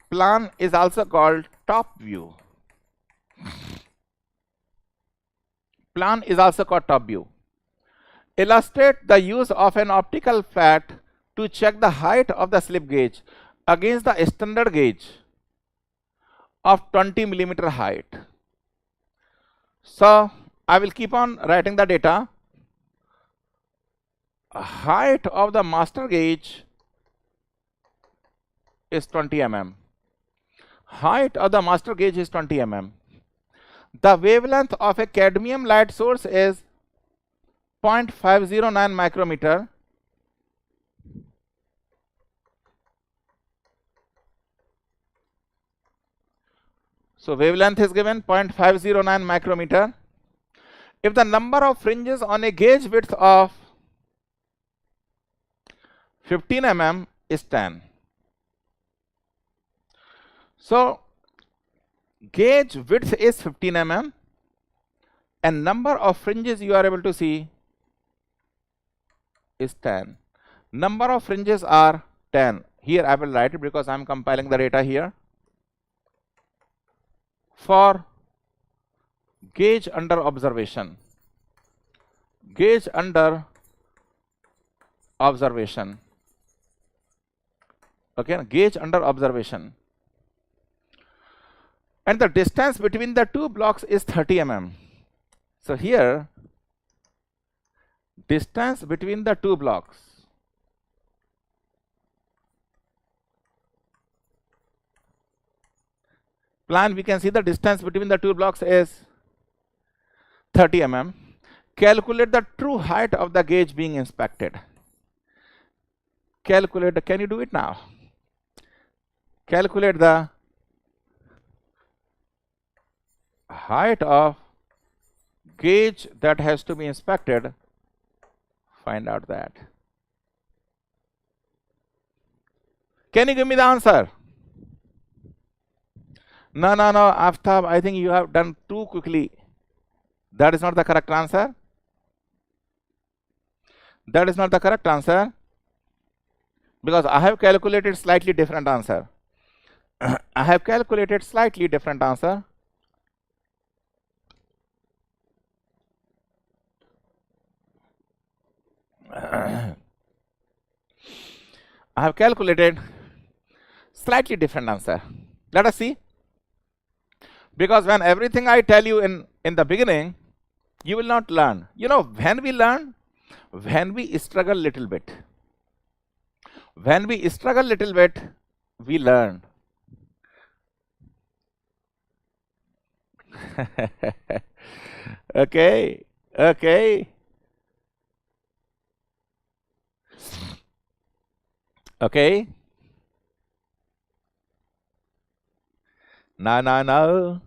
Speaker 1: Plan is also called top view. Illustrate the use of an optical flat to check the height of the slip gauge against the standard gauge of 20 millimeter height. So I will keep on writing the data. Height of the master gauge is 20 mm. The wavelength of a cadmium light source is 0.509 micrometer. So wavelength is given 0.509 micrometer. If the number of fringes on a gauge width of 15 mm is 10. So gauge width is 15 mm and number of fringes you are able to see is 10. Number of fringes are 10. Here I will write it because I am compiling the data here. For gauge under observation. Gauge under observation. Okay, gauge under observation. And the distance between the two blocks is 30 mm. So here, distance between the two blocks plan, we can see the distance between the two blocks is 30 mm. Calculate the true height of the gauge being inspected. Calculate, can you do it now? Calculate the height of gauge that has to be inspected. Find out that. Can you give me the answer? No, Aftab, I think you have done too quickly. That is not the correct answer. That is not the correct answer. Because I have calculated slightly different answer. I have calculated slightly different answer. I have calculated slightly different answer. Let us see. Because when everything I tell you in the beginning, you will not learn. You know, when we learn, when we struggle little bit. When we struggle little bit, we learn. Okay. No.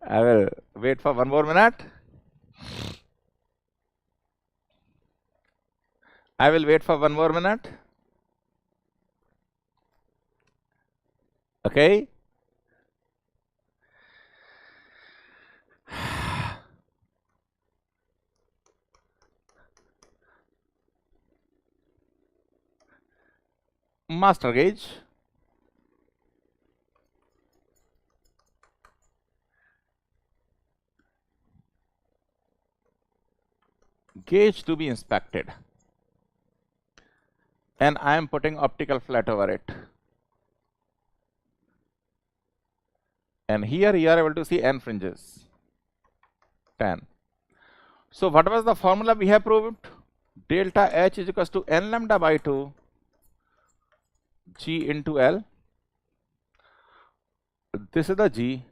Speaker 1: I will wait for one more minute. I will wait for one more minute. Okay. Master gauge. Gauge to be inspected. And I am putting optical flat over it. And here you are able to see n fringes. 10. So what was the formula we have proved? Delta H is equals to n lambda by 2 G into L. This is the G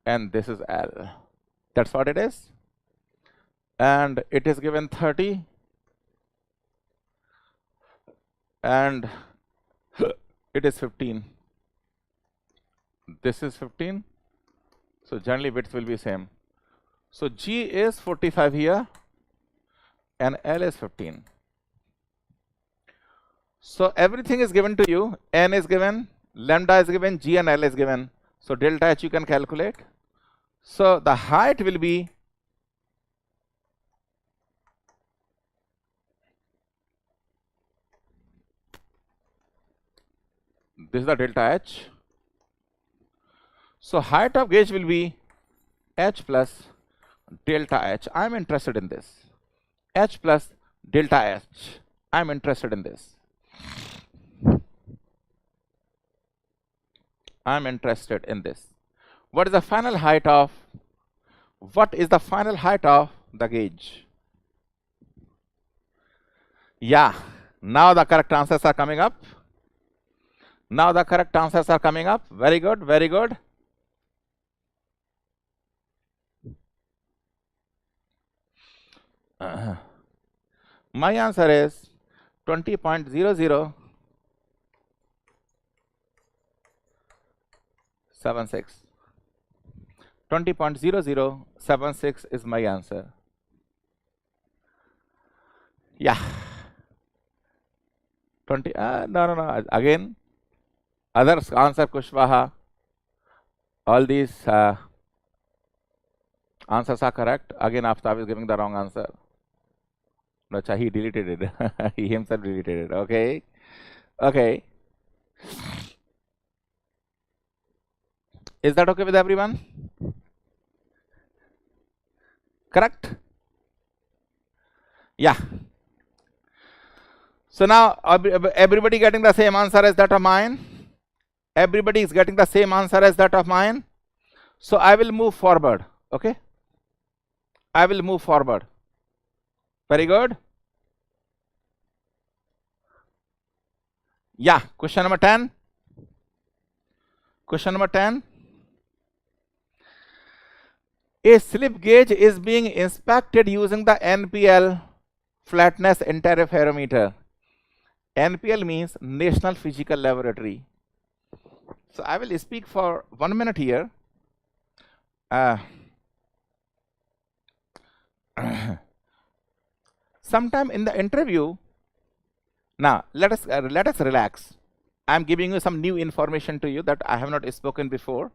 Speaker 1: and this is L. That's what it is. And it is given 30 and it is 15. This is 15. So generally width will be same. So G is 45 here and L is 15. So everything is given to you. N is given, lambda is given, G and L is given. So delta H you can calculate. So the height will be this is the delta H. So height of gauge will be H plus delta H. I am interested in this. H plus delta H. I am interested in this. I am interested in this. What is the final height of? What is the final height of the gauge? Yeah. Now the correct answers are coming up. Now the correct answers are coming up. Very good. Very good. My answer is 20.0076. 20.0076 is my answer. Yeah. 20. No. Again, others answer Kushwaha. All these Answers are correct. Again, Aftab is giving the wrong answer. No, he deleted it. He himself deleted it. Okay. Okay. Is that okay with everyone? Correct? Yeah. So now everybody getting the same answer as that of mine. Everybody is getting the same answer as that of mine. So I will move forward. Okay. I will move forward. Very good. Yeah. Question number 10. Question number 10. A slip gauge is being inspected using the NPL flatness interferometer. NPL means National Physical Laboratory. So I will speak for 1 minute here. Sometime in the interview, now let us relax. I am giving you some new information to you that I have not spoken before.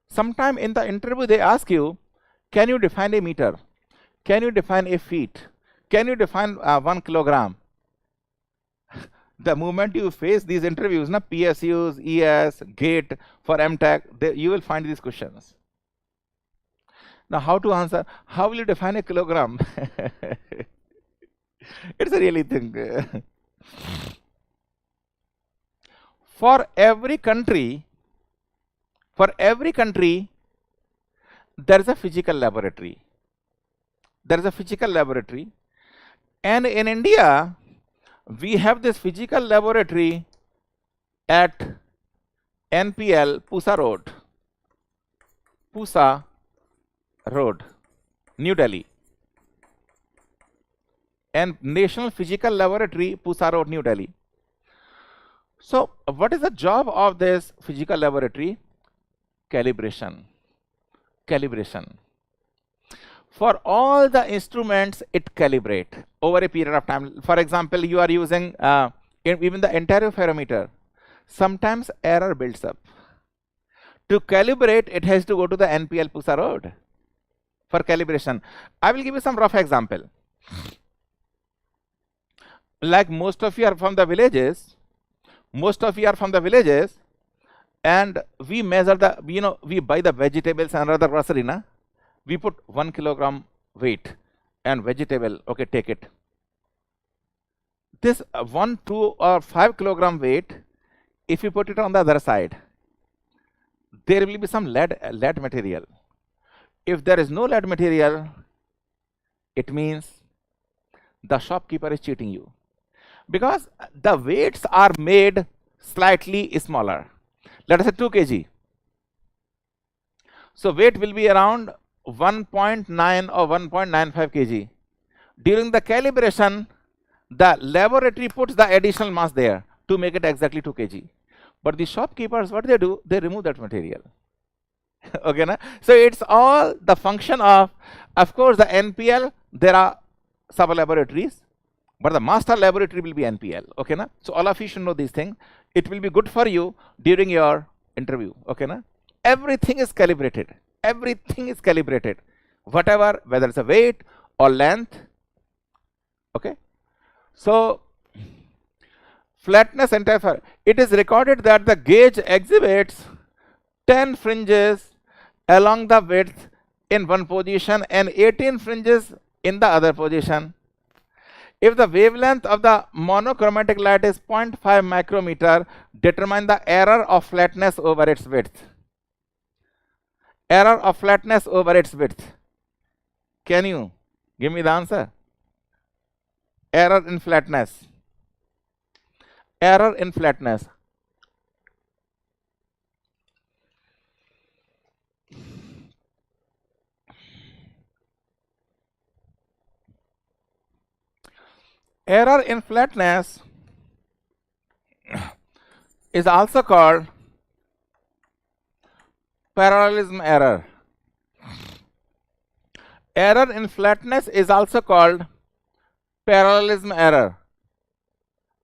Speaker 1: Sometime in the interview they ask you, can you define a meter? Can you define a feet? Can you define 1 kilogram? The moment you face these interviews, na, PSUs, ES, GATE, for MTech, you will find these questions. Now, how to answer? How will you define a kilogram? It's a really thing. For every country, there is a physical laboratory. There is a physical laboratory. And in India, we have this physical laboratory at NPL Pusa Road, New Delhi. And National Physical Laboratory, Pusa Road, New Delhi. So, what is the job of this physical laboratory? Calibration. For all the instruments, it calibrate over a period of time. For example, you are using even the interferometer. Sometimes error builds up. To calibrate, it has to go to the NPL Pusa Road for calibration. I will give you some rough example. Like most of you are from the villages, and we measure the, we buy the vegetables and other grocery, na? We put 1 kilogram weight and vegetable, okay, take it. This 1, 2 or 5 kilogram weight, if you put it on the other side, there will be some lead material. If there is no lead material, it means the shopkeeper is cheating you, because the weights are made slightly smaller. Let us say 2 kg. So weight will be around 1.9 or 1.95 kg. During the calibration, the laboratory puts the additional mass there to make it exactly 2 kg. But the shopkeepers, what they do, they remove that material. Okay, na? So it's all the function of course, the NPL, there are sub-laboratories, but the master laboratory will be NPL. Okay, na? So all of you should know these things. It will be good for you during your interview. Okay, na? Everything is calibrated. Everything is calibrated. Whatever, whether it's a weight or length. Okay. So flatness interference. It is recorded that the gauge exhibits 10 fringes along the width in one position and 18 fringes in the other position. If the wavelength of the monochromatic light is 0.5 micrometer, determine the error of flatness over its width. Error of flatness over its width. Can you give me the answer? Error in flatness. Error in flatness. Error in flatness is also called parallelism error. Error in flatness is also called parallelism error.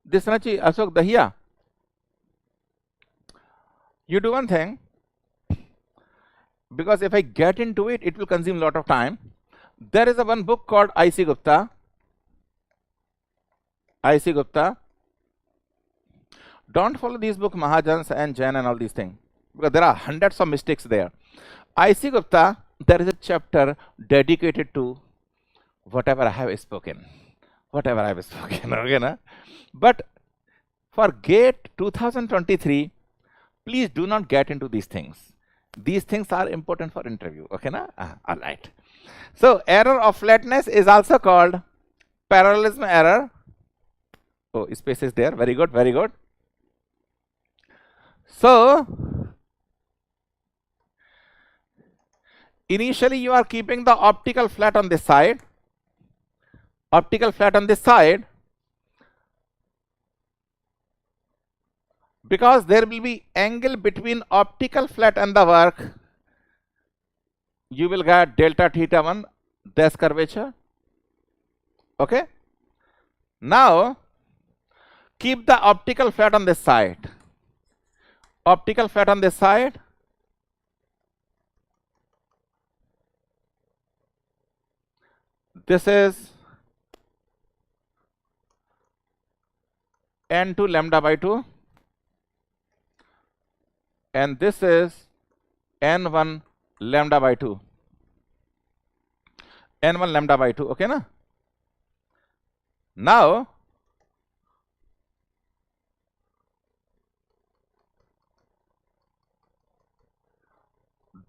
Speaker 1: This Ashok Dahiya. You do one thing. because if I get into it, it will consume a lot of time. There is a one book called I.C. Gupta. I.C. Gupta. Don't follow these books, Mahajans and Jain and all these things, because there are hundreds of mistakes there. I.C. Gupta, there is a chapter dedicated to whatever I have spoken. Whatever I have spoken, okay, na? But for GATE 2023, please do not get into these things. These things are important for interview, okay, na? All right. So, error of flatness is also called parallelism error. Oh, space is there. Very good, very good. So, initially you are keeping the optical flat on this side. Optical flat on this side, because there will be angle between optical flat and the work, you will get delta theta 1, this curvature. Okay. Now, keep the optical flat on this side. Optical flat on this side. This is n2 lambda by 2, and this is n1 lambda by 2. n1 lambda by 2, okay, na? Now,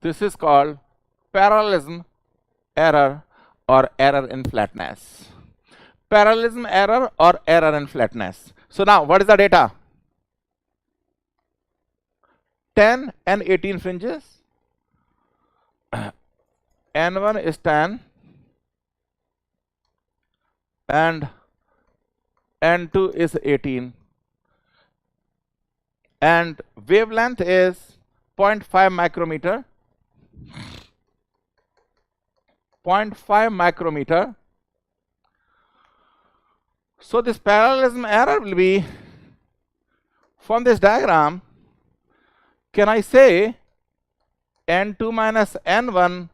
Speaker 1: this is called parallelism error or error in flatness. Parallelism error or error in flatness. So now, what is the data? 10 and 18 fringes. N1 is 10 and N2 is 18. And wavelength is 0.5 micrometer. 0.5 micrometer. So this parallelism error will be, from this diagram, can I say n2 minus n1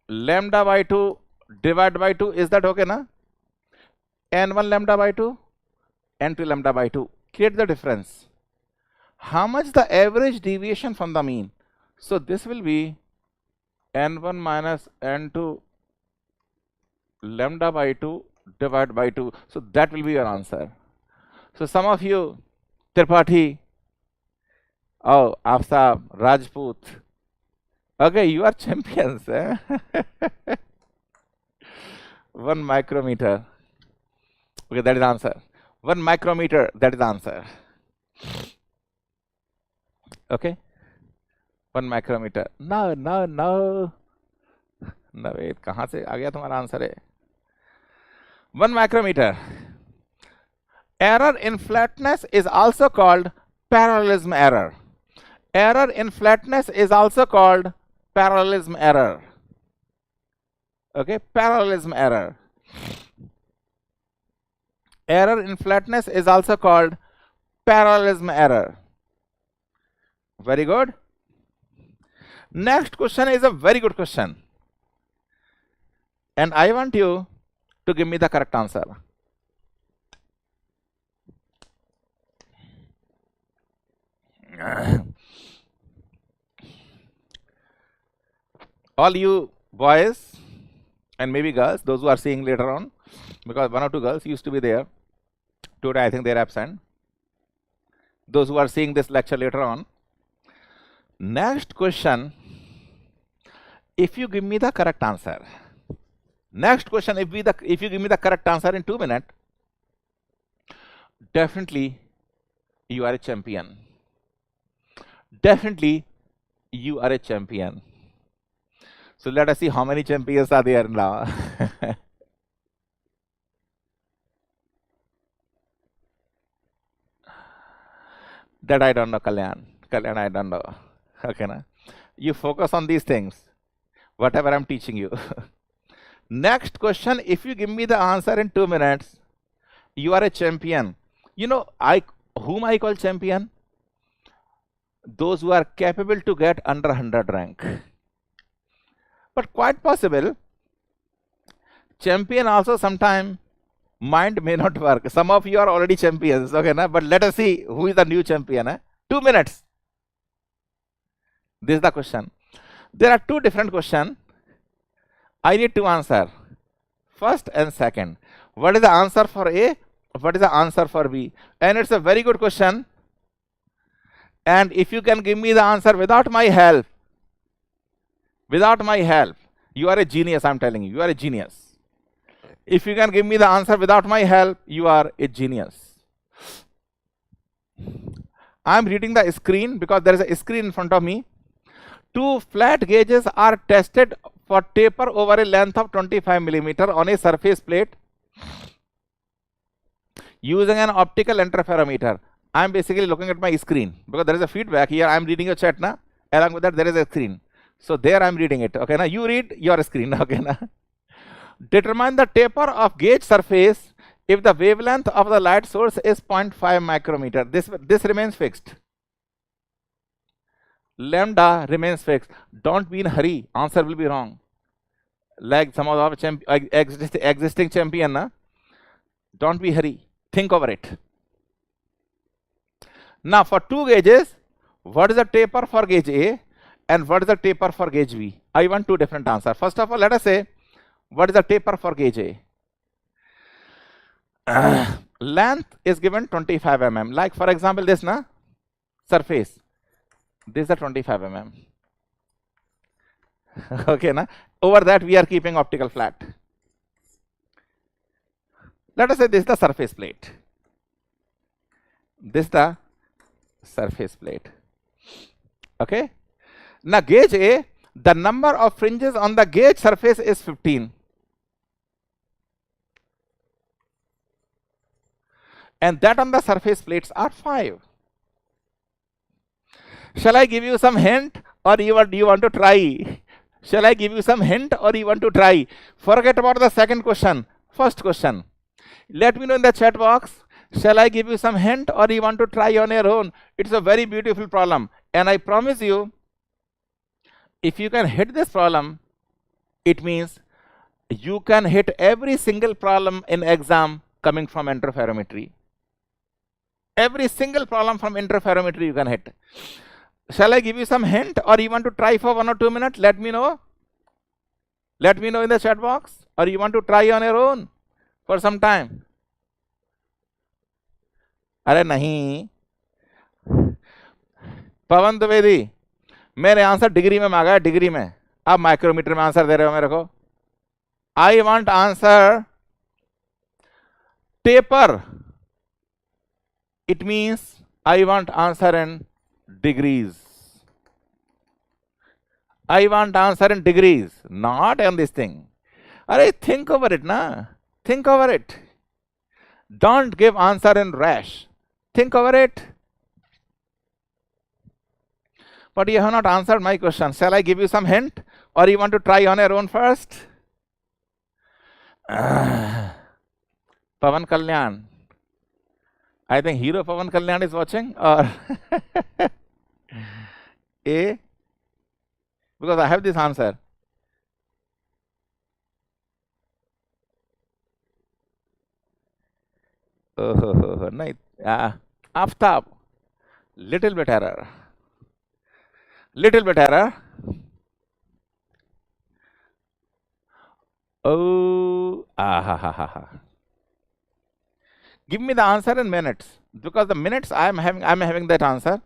Speaker 1: lambda by 2 divided by 2, is that okay, na? n1 lambda by 2, n2 lambda by 2. Create the difference. How much the average deviation from the mean? So this will be n1 minus n2 lambda by 2 divided by 2. So that will be your answer. So some of you, Tripathi, oh, Afsab, Rajput, okay, you are champions. 1 micrometer. Okay, that is answer. 1 micrometer, that is answer. Okay, 1 micrometer. No, wait, कहाँ से आ गया तुम्हारा answer है? 1 micrometer. Error in flatness is also called parallelism error. Error in flatness is also called parallelism error. Okay, parallelism error. Error in flatness is also called parallelism error. Very good. Next question is a very good question. And I want you to give me the correct answer. All you boys and maybe girls, those who are seeing later on, because 1 or 2 girls used to be there. Today I think they are absent. Those who are seeing this lecture later on. Next question, if you give me the correct answer. Next question, if you give me the correct answer in 2 minutes, definitely you are a champion. Definitely you are a champion. So let us see how many champions are there now. That I don't know, Kalyan. Kalyan, I don't know. Okay, na? You focus on these things, whatever I'm teaching you. Next question, if you give me the answer in 2 minutes, you are a champion. You know, whom I call champion? Those who are capable to get under 100 rank. But quite possible, champion also sometime mind may not work. Some of you are already champions, okay, na? But let us see who is the new champion. 2 minutes. This is the question. There are two different questions. I need to answer first and second. What is the answer for A? What is the answer for B? And it's a very good question. And if you can give me the answer without my help, you are a genius, I'm telling you. You are a genius. If you can give me the answer without my help, you are a genius. I'm reading the screen because there is a screen in front of me. Two flat gauges are tested for taper over a length of 25 millimeter on a surface plate using an optical interferometer. I'm basically looking at my screen because there is a feedback here. I'm reading your chat now. Along with that, there is a screen. So there I'm reading it. Okay, now you read your screen. Okay, now determine the taper of gauge surface if the wavelength of the light source is 0.5 micrometer. This remains fixed. Lambda remains fixed. Don't be in a hurry. Answer will be wrong. Like some of our existing champion. Na? Don't be hurry. Think over it. Now for two gauges, what is the taper for gauge A and what is the taper for gauge B? I want two different answers. First of all, let us say, what is the taper for gauge A? Length is given 25 mm. Like for example, this na surface. This is the 25 mm. Okay, na? Over that we are keeping optical flat. Let us say this is the surface plate. This is the surface plate. Okay. Now gauge A, the number of fringes on the gauge surface is 15. And that on the surface plates are 5. Shall I give you some hint or do you want to try? Shall I give you some hint or you want to try? Forget about the second question. First question. Let me know in the chat box. Shall I give you some hint or you want to try on your own? It's a very beautiful problem. And I promise you, if you can hit this problem, it means you can hit every single problem in exam coming from interferometry. Every single problem from interferometry you can hit. Shall I give you some hint or you want to try for 1 or 2 minutes? Let me know. Let me know in the chat box. Or you want to try on your own for some time. अरे नहीं पवन द्विवेदी मैंने answer degree में मांगा है degree में आप micrometer में answer दे रहे हो मेरे को I want answer taper it means I want answer in degrees. I want answer in degrees, not on this thing. Arey, think over it, na. Think over it. Don't give answer in rash. Think over it. But you have not answered my question. Shall I give you some hint, or you want to try on your own first? Pavan Kalyan. I think hero Pavan Kalyan is watching, or A, because I have this answer. Oh, nice. Aftab, little bit error. Little bit error. Oh, give me the answer in minutes, because the minutes I am having that answer.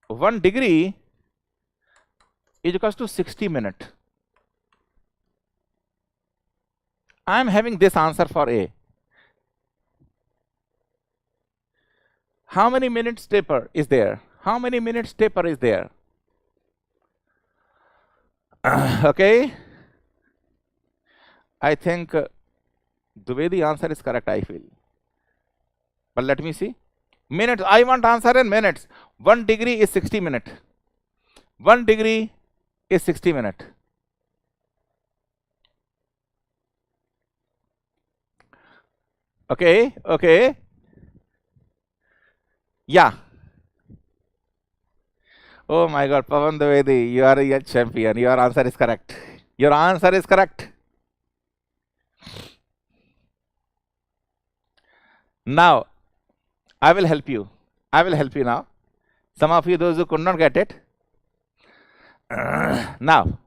Speaker 1: 1 degree is equals to 60 minutes. I am having this answer for A. How many minutes taper is there? How many minutes taper is there? Okay. I think the way the answer is correct, I feel. But let me see. Minutes. I want answer in minutes. 1 degree is 60 minutes. 1 degree is 60 minutes. Okay. Okay. Yeah. Oh my God, Pavan Dwivedi, you are a champion. Your answer is correct. Your answer is correct. Now, I will help you. I will help you now. Some of you, those who could not get it. Now,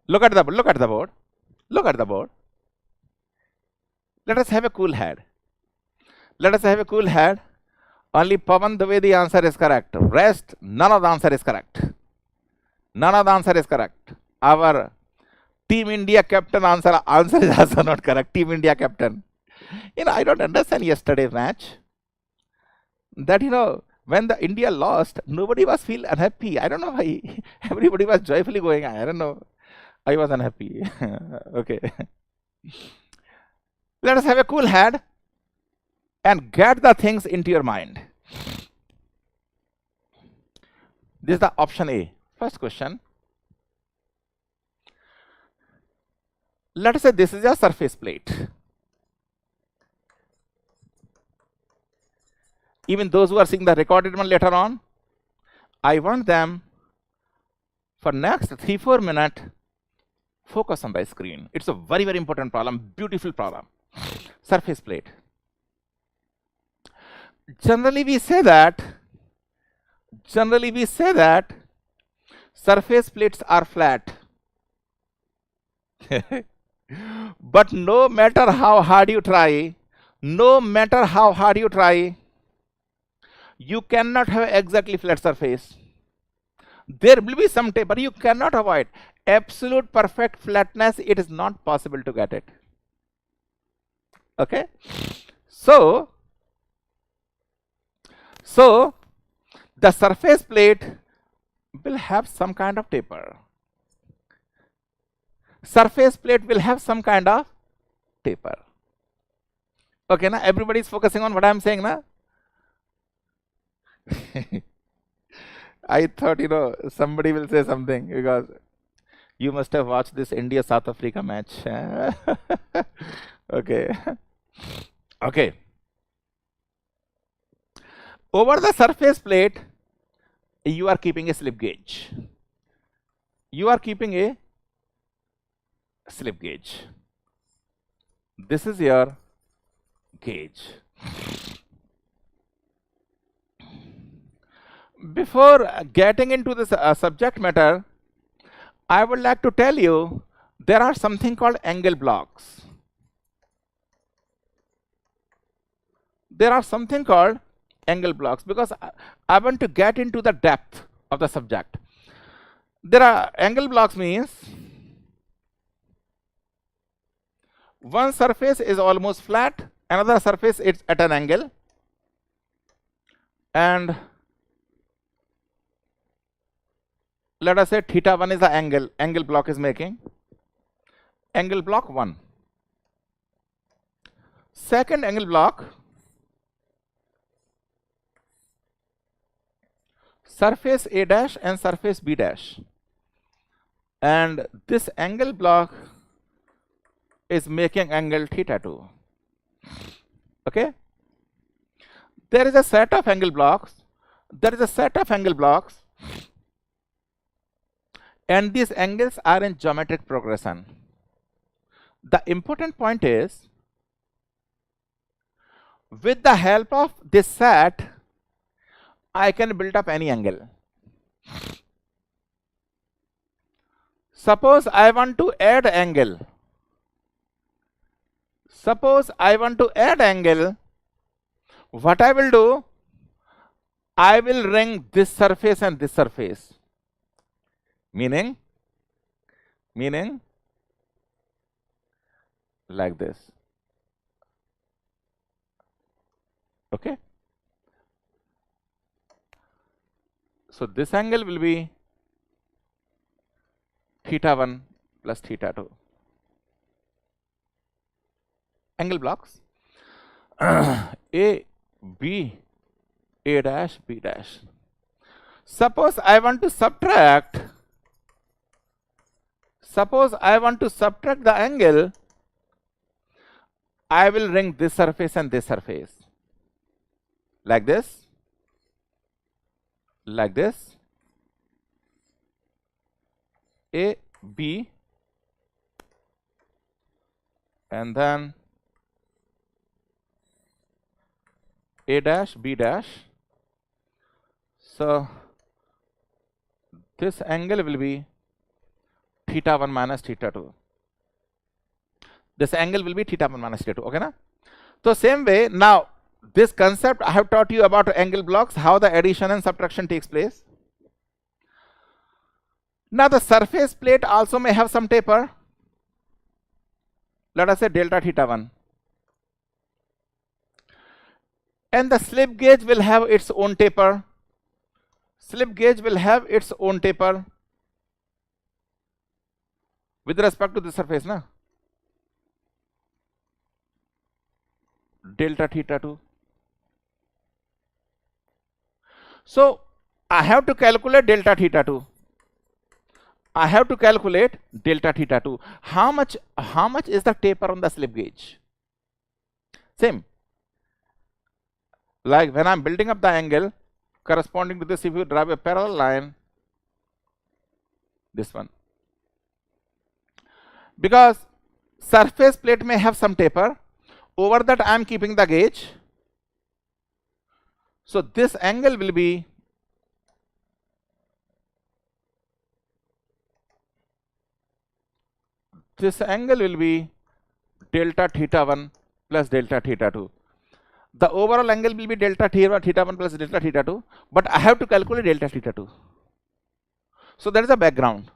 Speaker 1: look at the board. Look at the board. Look at the board. Let us have a cool head. Let us have a cool head. Only Pavan Dwivedi answer is correct. Rest, none of the answer is correct. None of the answer is correct. Our Team India captain answer is also not correct. Team India captain. I don't understand yesterday's match. That, when the India lost, nobody was feel unhappy. I don't know why. Everybody was joyfully going. I don't know. I was unhappy. Okay. Let us have a cool head and get the things into your mind. This is the option A. First question. Let us say this is a surface plate. Even those who are seeing the recorded one later on, I want them for next 3-4 minutes focus on the screen. It's a very, very important problem, beautiful problem. Surface plate. Generally we say that surface plates are flat. But no matter how hard you try, you cannot have exactly flat surface. There will be some tape, but you cannot avoid absolute perfect flatness. It is not possible to get it. Okay. So the surface plate will have some kind of taper. Surface plate will have some kind of taper. Okay, now everybody is focusing on what I am saying now. I thought, somebody will say something because you must have watched this India-South Africa match. Okay. Okay. Over the surface plate, you are keeping a slip gauge. This is your gauge. Before getting into this subject matter, I would like to tell you there are something called angle blocks. Because I want to get into the depth of the subject. There are angle blocks means one surface is almost flat, another surface is at an angle, and let us say theta 1 is the angle block is making. Angle block 1. Second angle block, surface A dash and surface B dash. And this angle block is making angle theta 2. Okay? There is a set of angle blocks. And these angles are in geometric progression. The important point is, with the help of this set, I can build up any angle. Suppose I want to add angle. What I will do, I will ring this surface and this surface. Meaning like this. Okay. So this angle will be theta 1 plus theta 2. Angle blocks. A, B, A dash, B dash. Suppose I want to subtract the angle, I will ring this surface and this surface. Like this. A, B, and then A dash, B dash. So this angle will be theta 1 minus theta 2. This angle will be theta 1 minus theta 2. Okay, na? So same way, now this concept I have taught you about angle blocks, how the addition and subtraction takes place. Now the surface plate also may have some taper. Let us say delta theta 1. And the slip gauge will have its own taper. Slip gauge will have its own taper with respect to the surface, na? Delta theta 2. So I have to calculate delta theta 2. I have to calculate delta theta 2. How much is the taper on the slip gauge? Same. Like when I'm building up the angle corresponding to this, if you draw a parallel line, this one. Because surface plate may have some taper, over that I am keeping the gauge. So this angle will be delta theta 1 plus delta theta 2. The overall angle will be delta theta 1 plus delta theta 2, but I have to calculate delta theta 2. So that is the background.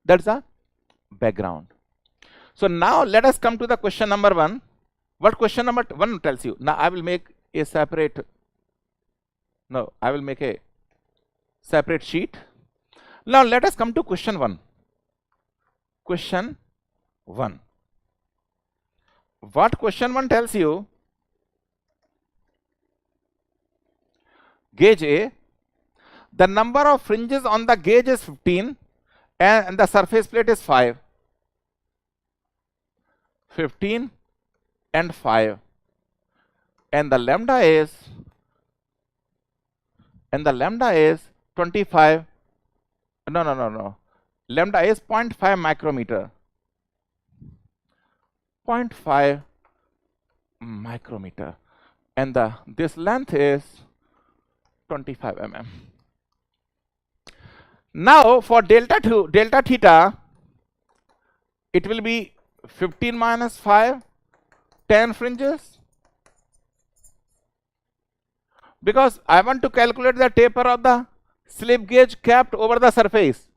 Speaker 1: That's the background. So now let us come to the question number 1. What question number 1 tells you? Now I will make a separate sheet. Now let us come to question 1. Question 1. What question 1 tells you? Gauge A, the number of fringes on the gauge is 15 and the surface plate is 5. 15 and 5. And the lambda is 25. No. Lambda is 0.5 micrometer. 0.5 micrometer. And this length is 25 mm. Now for delta theta, it will be 15 minus 5, 10 fringes. Because I want to calculate the taper of the slip gauge capped over the surface.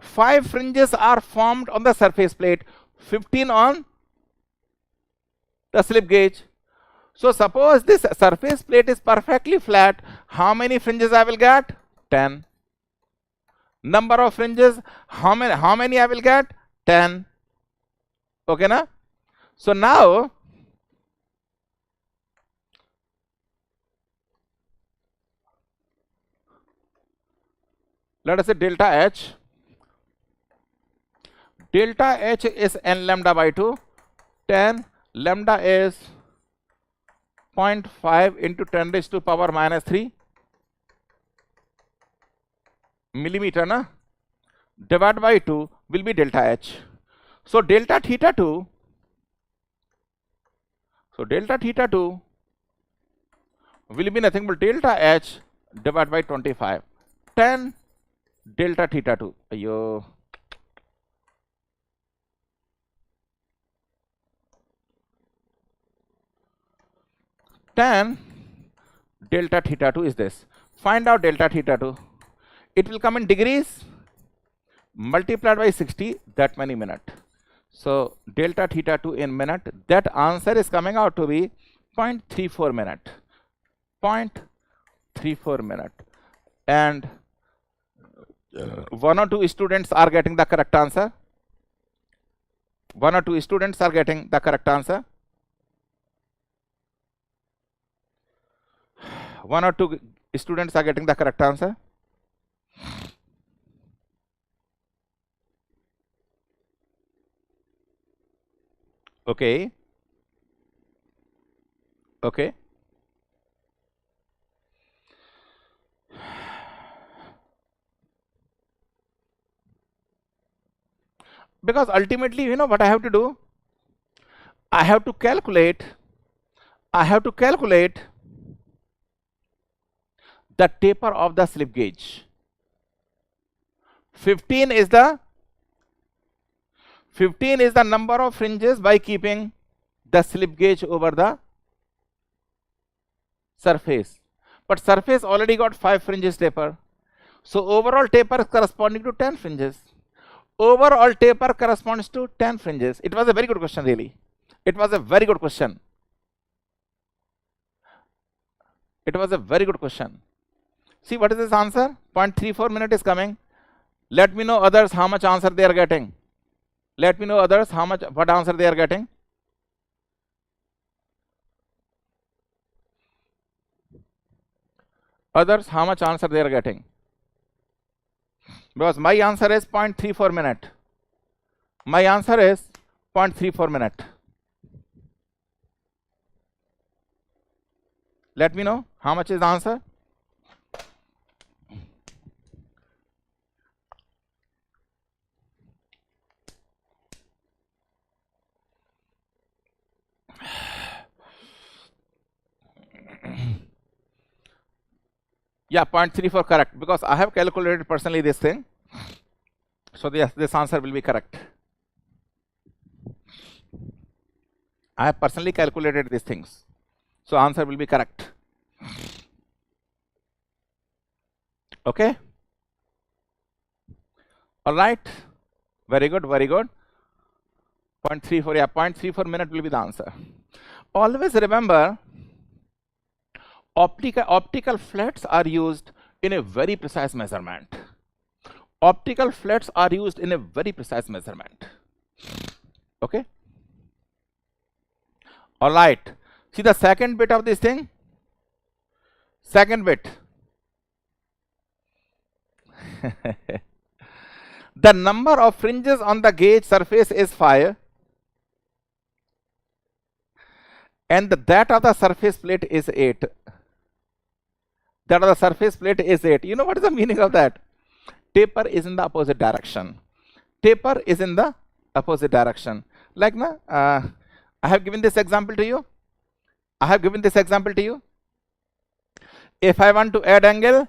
Speaker 1: 5 fringes are formed on the surface plate, 15 on the slip gauge. So suppose this surface plate is perfectly flat, how many fringes I will get? 10. Number of fringes, how many I will get? 10. Okay, na? So now let us say delta H. Delta H is n lambda by 2. 10 lambda is 0.5 into 10 raised to power minus 3 millimeter, na? Divided by 2 will be delta H. So delta theta 2. So delta theta 2 will be nothing but delta H divided by 25. 10 delta theta 2. Ayo. Tan delta theta 2 is this. Find out delta theta 2. It will come in degrees multiplied by 60, that many minute. So delta theta 2 in minute, that answer is coming out to be 0.34 minute. 0.34 minute. And 1 or 2 students are getting the correct answer. 1 or 2 students are getting the correct answer. 1 or 2 students are getting the correct answer. Okay. Okay. Because ultimately, you know what I have to do? I have to calculate the taper of the slip gauge. 15 is the number of fringes by keeping the slip gauge over the surface. But surface already got 5 fringes taper. So overall taper is corresponding to 10 fringes. Overall taper corresponds to 10 fringes. It was a very good question, really. It was a very good question. See, what is this answer? 0.34 minute is coming. Let me know others how much answer they are getting. Let me know others what answer they are getting. Others, how much answer they are getting? Because my answer is 0.34 minute. My answer is 0.34 minute. Let me know how much is the answer. Yeah, 0.34 correct, because I have calculated personally this thing. So yes, this answer will be correct. I have personally calculated these things. So answer will be correct. Okay. All right. Very good. 0.34, yeah, 0.34 minute will be the answer. Always remember, optical flats are used in a very precise measurement. Optical flats are used in a very precise measurement. Okay. All right. See the second bit of this thing. Second bit. The number of fringes on the gauge surface is 5, and that of the surface plate is 8. That of the surface plate is 8. You know what is the meaning of that? Taper is in the opposite direction. Taper is in the opposite direction. Like I have given this example to you. If I want to add angle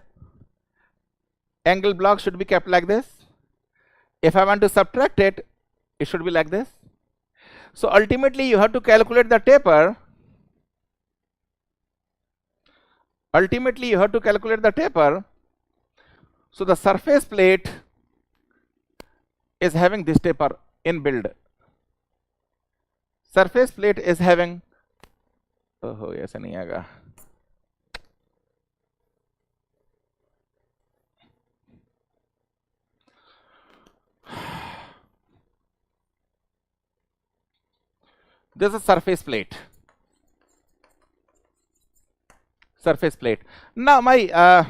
Speaker 1: block should be kept like this. If I want to subtract it, it should be like this. So ultimately you have to calculate the taper. So the surface plate is having this taper inbuilt. Surface plate is having, oh yes, nahi aega. This is surface plate. Now my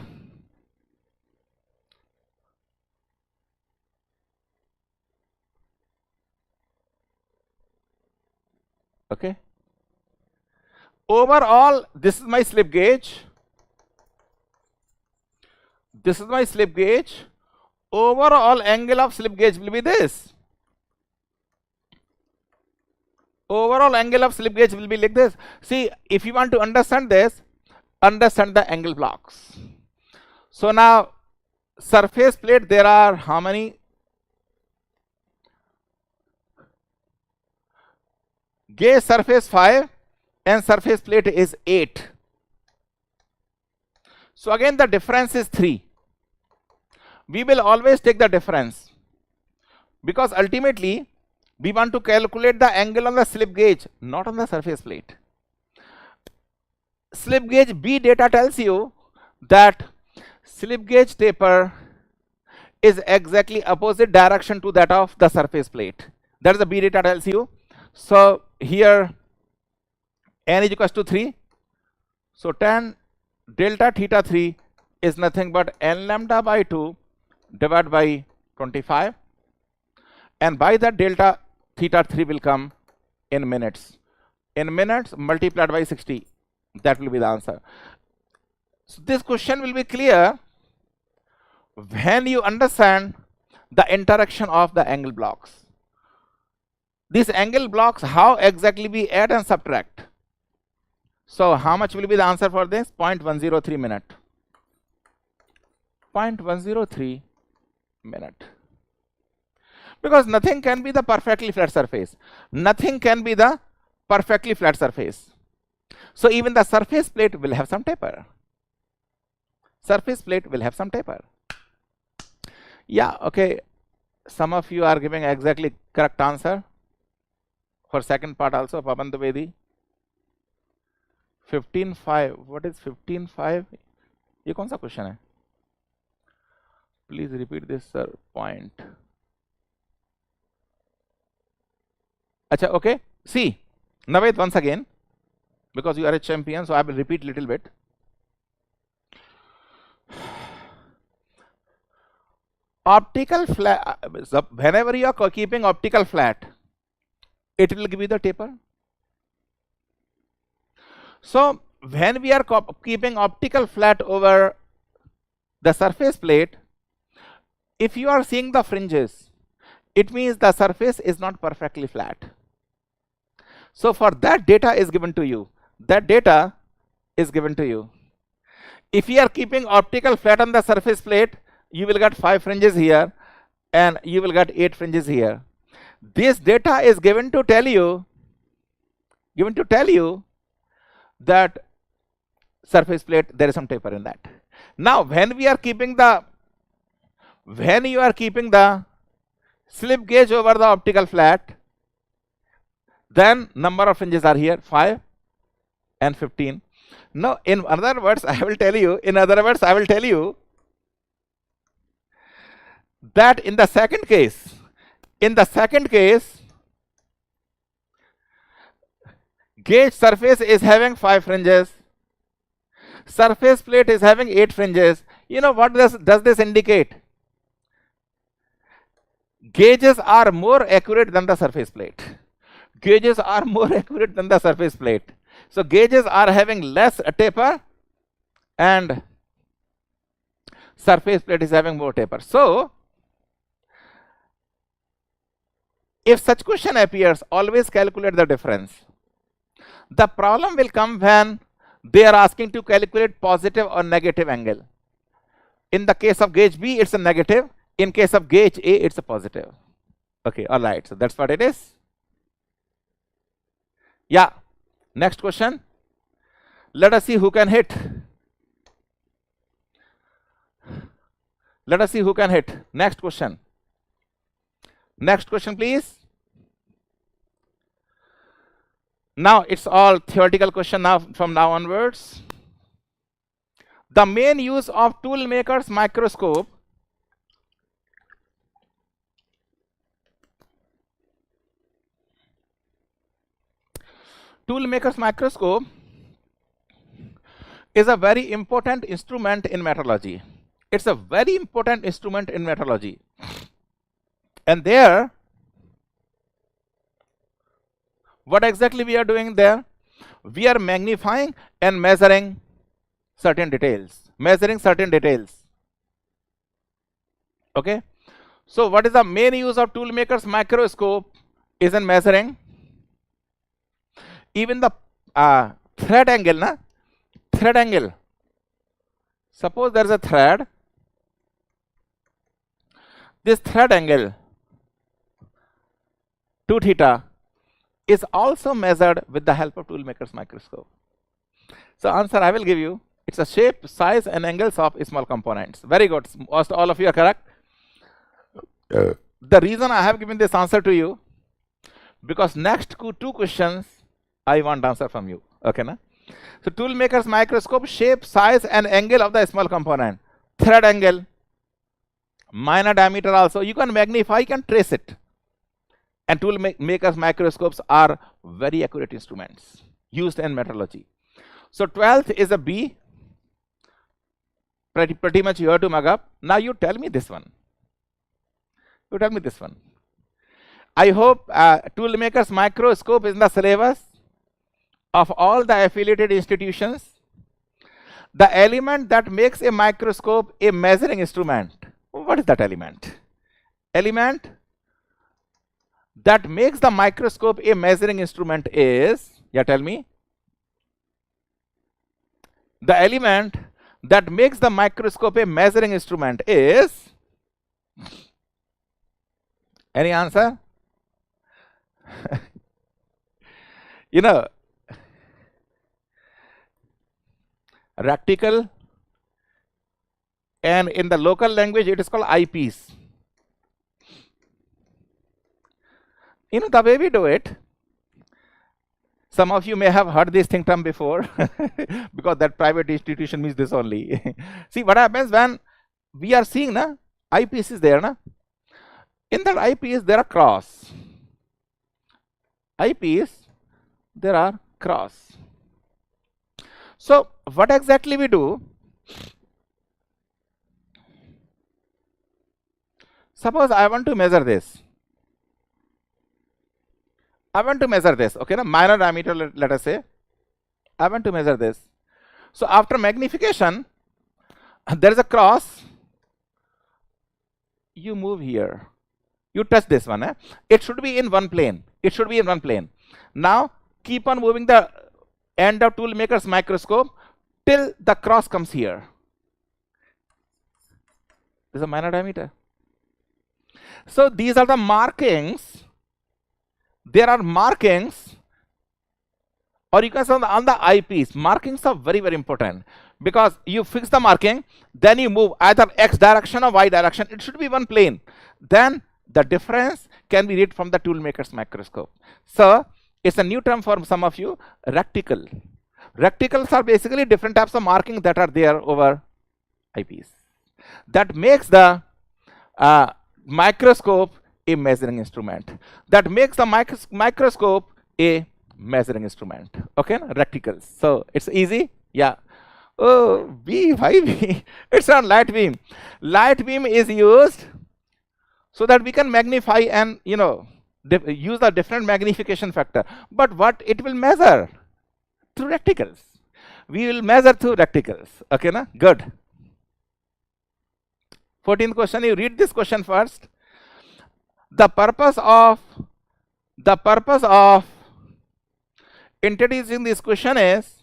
Speaker 1: okay. Overall, this is my slip gauge. Overall angle of slip gauge will be this. Overall angle of slip gauge will be like this. See, if you want to understand this, understand the angle blocks. So now surface plate, there are how many? Gauge surface 5 and surface plate is 8. So again the difference is 3. We will always take the difference, because ultimately we want to calculate the angle on the slip gauge, not on the surface plate. Slip gauge B data tells you that slip gauge taper is exactly opposite direction to that of the surface plate. That is the B data tells you. So here n is equals to 3. So tan delta theta 3 is nothing but n lambda by 2 divided by 25, and by that delta theta 3 will come in minutes. In minutes multiplied by 60. That will be the answer. So this question will be clear when you understand the interaction of the angle blocks. These angle blocks, how exactly we add and subtract? So how much will be the answer for this? 0.103 minute. 0.103 minute. Because nothing can be the perfectly flat surface. Nothing can be the perfectly flat surface. So even the surface plate will have some taper. Surface plate will have some taper. Yeah, okay. Some of you are giving exactly correct answer. For second part also, Pavan Dwivedi. 15.5. What is 15.5? ये कौन सा question है? Please repeat this, sir. Point. Acha, okay. See, Naved, once again, because you are a champion, so I will repeat little bit. Optical flat, whenever you are keeping optical flat, it will give you the taper. So when we are keeping optical flat over the surface plate, if you are seeing the fringes, it means the surface is not perfectly flat. So for that data is given to you. That data is given to you. If you are keeping optical flat on the surface plate, you will get 5 fringes here and you will get 8 fringes here. This data is given to tell you that surface plate, there is some taper in that. Now when you are keeping the slip gauge over the optical flat, then number of fringes are here, 5 and 15. Now in other words, I will tell you that in the second case, gauge surface is having 5 fringes, surface plate is having 8 fringes. You know what does this indicate? Gauges are more accurate than the surface plate. Gauges are more accurate than the surface plate. So gauges are having less taper and surface plate is having more taper. So if such question appears, always calculate the difference. The problem will come when they are asking to calculate positive or negative angle. In the case of gauge B, it's a negative. In case of gauge A, it's a positive. Okay, all right. So that's what it is. Yeah. Next question. Let us see who can hit. Let us see who can hit. Next question. Next question, please. Now it's all theoretical question now from now onwards. The main use of tool maker's microscope is a very important instrument in metrology. It's a very important instrument in metrology. And there, what exactly we are doing there? We are magnifying and measuring certain details. Okay. So what is the main use of tool maker's microscope? Is in measuring even the thread angle, thread angle. Suppose there is a thread. This thread angle 2 theta is also measured with the help of tool maker's microscope. So answer I will give you. It's a shape, size and angles of small components. Very good. Most all of you are correct. The reason I have given this answer to you, because next 2 questions I want answer from you. Okay, na? So tool maker's microscope, shape, size and angle of the small component. Thread angle, minor diameter also. You can magnify, you can trace it. And tool maker's microscopes are very accurate instruments used in metrology. So 12th is a B. Pretty much you have to mug up. Now you tell me this one. I hope tool maker's microscope is in the syllabus of all the affiliated institutions. The element that makes a microscope a measuring instrument. What is that element? that makes the microscope a measuring instrument is, yeah, tell me. The element that makes the microscope a measuring instrument is, any answer? You know, reticle, and in the local language it is called eyepiece. You know, the way we do it, some of you may have heard this thing term before because that private institution means this only. See what happens when we are seeing na eyepiece is there, na? In that eyepiece there are cross. Eyepiece, there are cross. So what exactly we do? Suppose I want to measure this. I want to measure this, okay, na minor diameter, let us say. I want to measure this. So after magnification, there is a cross. You move here. You touch this one. It should be in one plane. It should be in one plane. Now keep on moving the end of tool maker's microscope till the cross comes here. This is a minor diameter. So these are the markings. There are markings, or you can say on the eyepiece. Markings are very, very important because you fix the marking, then you move either x direction or y direction. It should be one plane. Then the difference can be read from the tool maker's microscope. So it's a new term for some of you, reticle. Reticles are basically different types of markings that are there over eyepiece. That makes the microscope a measuring instrument. That makes the microscope a measuring instrument. Okay, reticles. So it's easy. Yeah. Oh, why B? It's on light beam. Light beam is used so that we can magnify and use the different magnification factor. But what it will measure? Through reticles. We will measure through reticles. Okay, na? Good. 14th question. You read this question first. The purpose of introducing this question is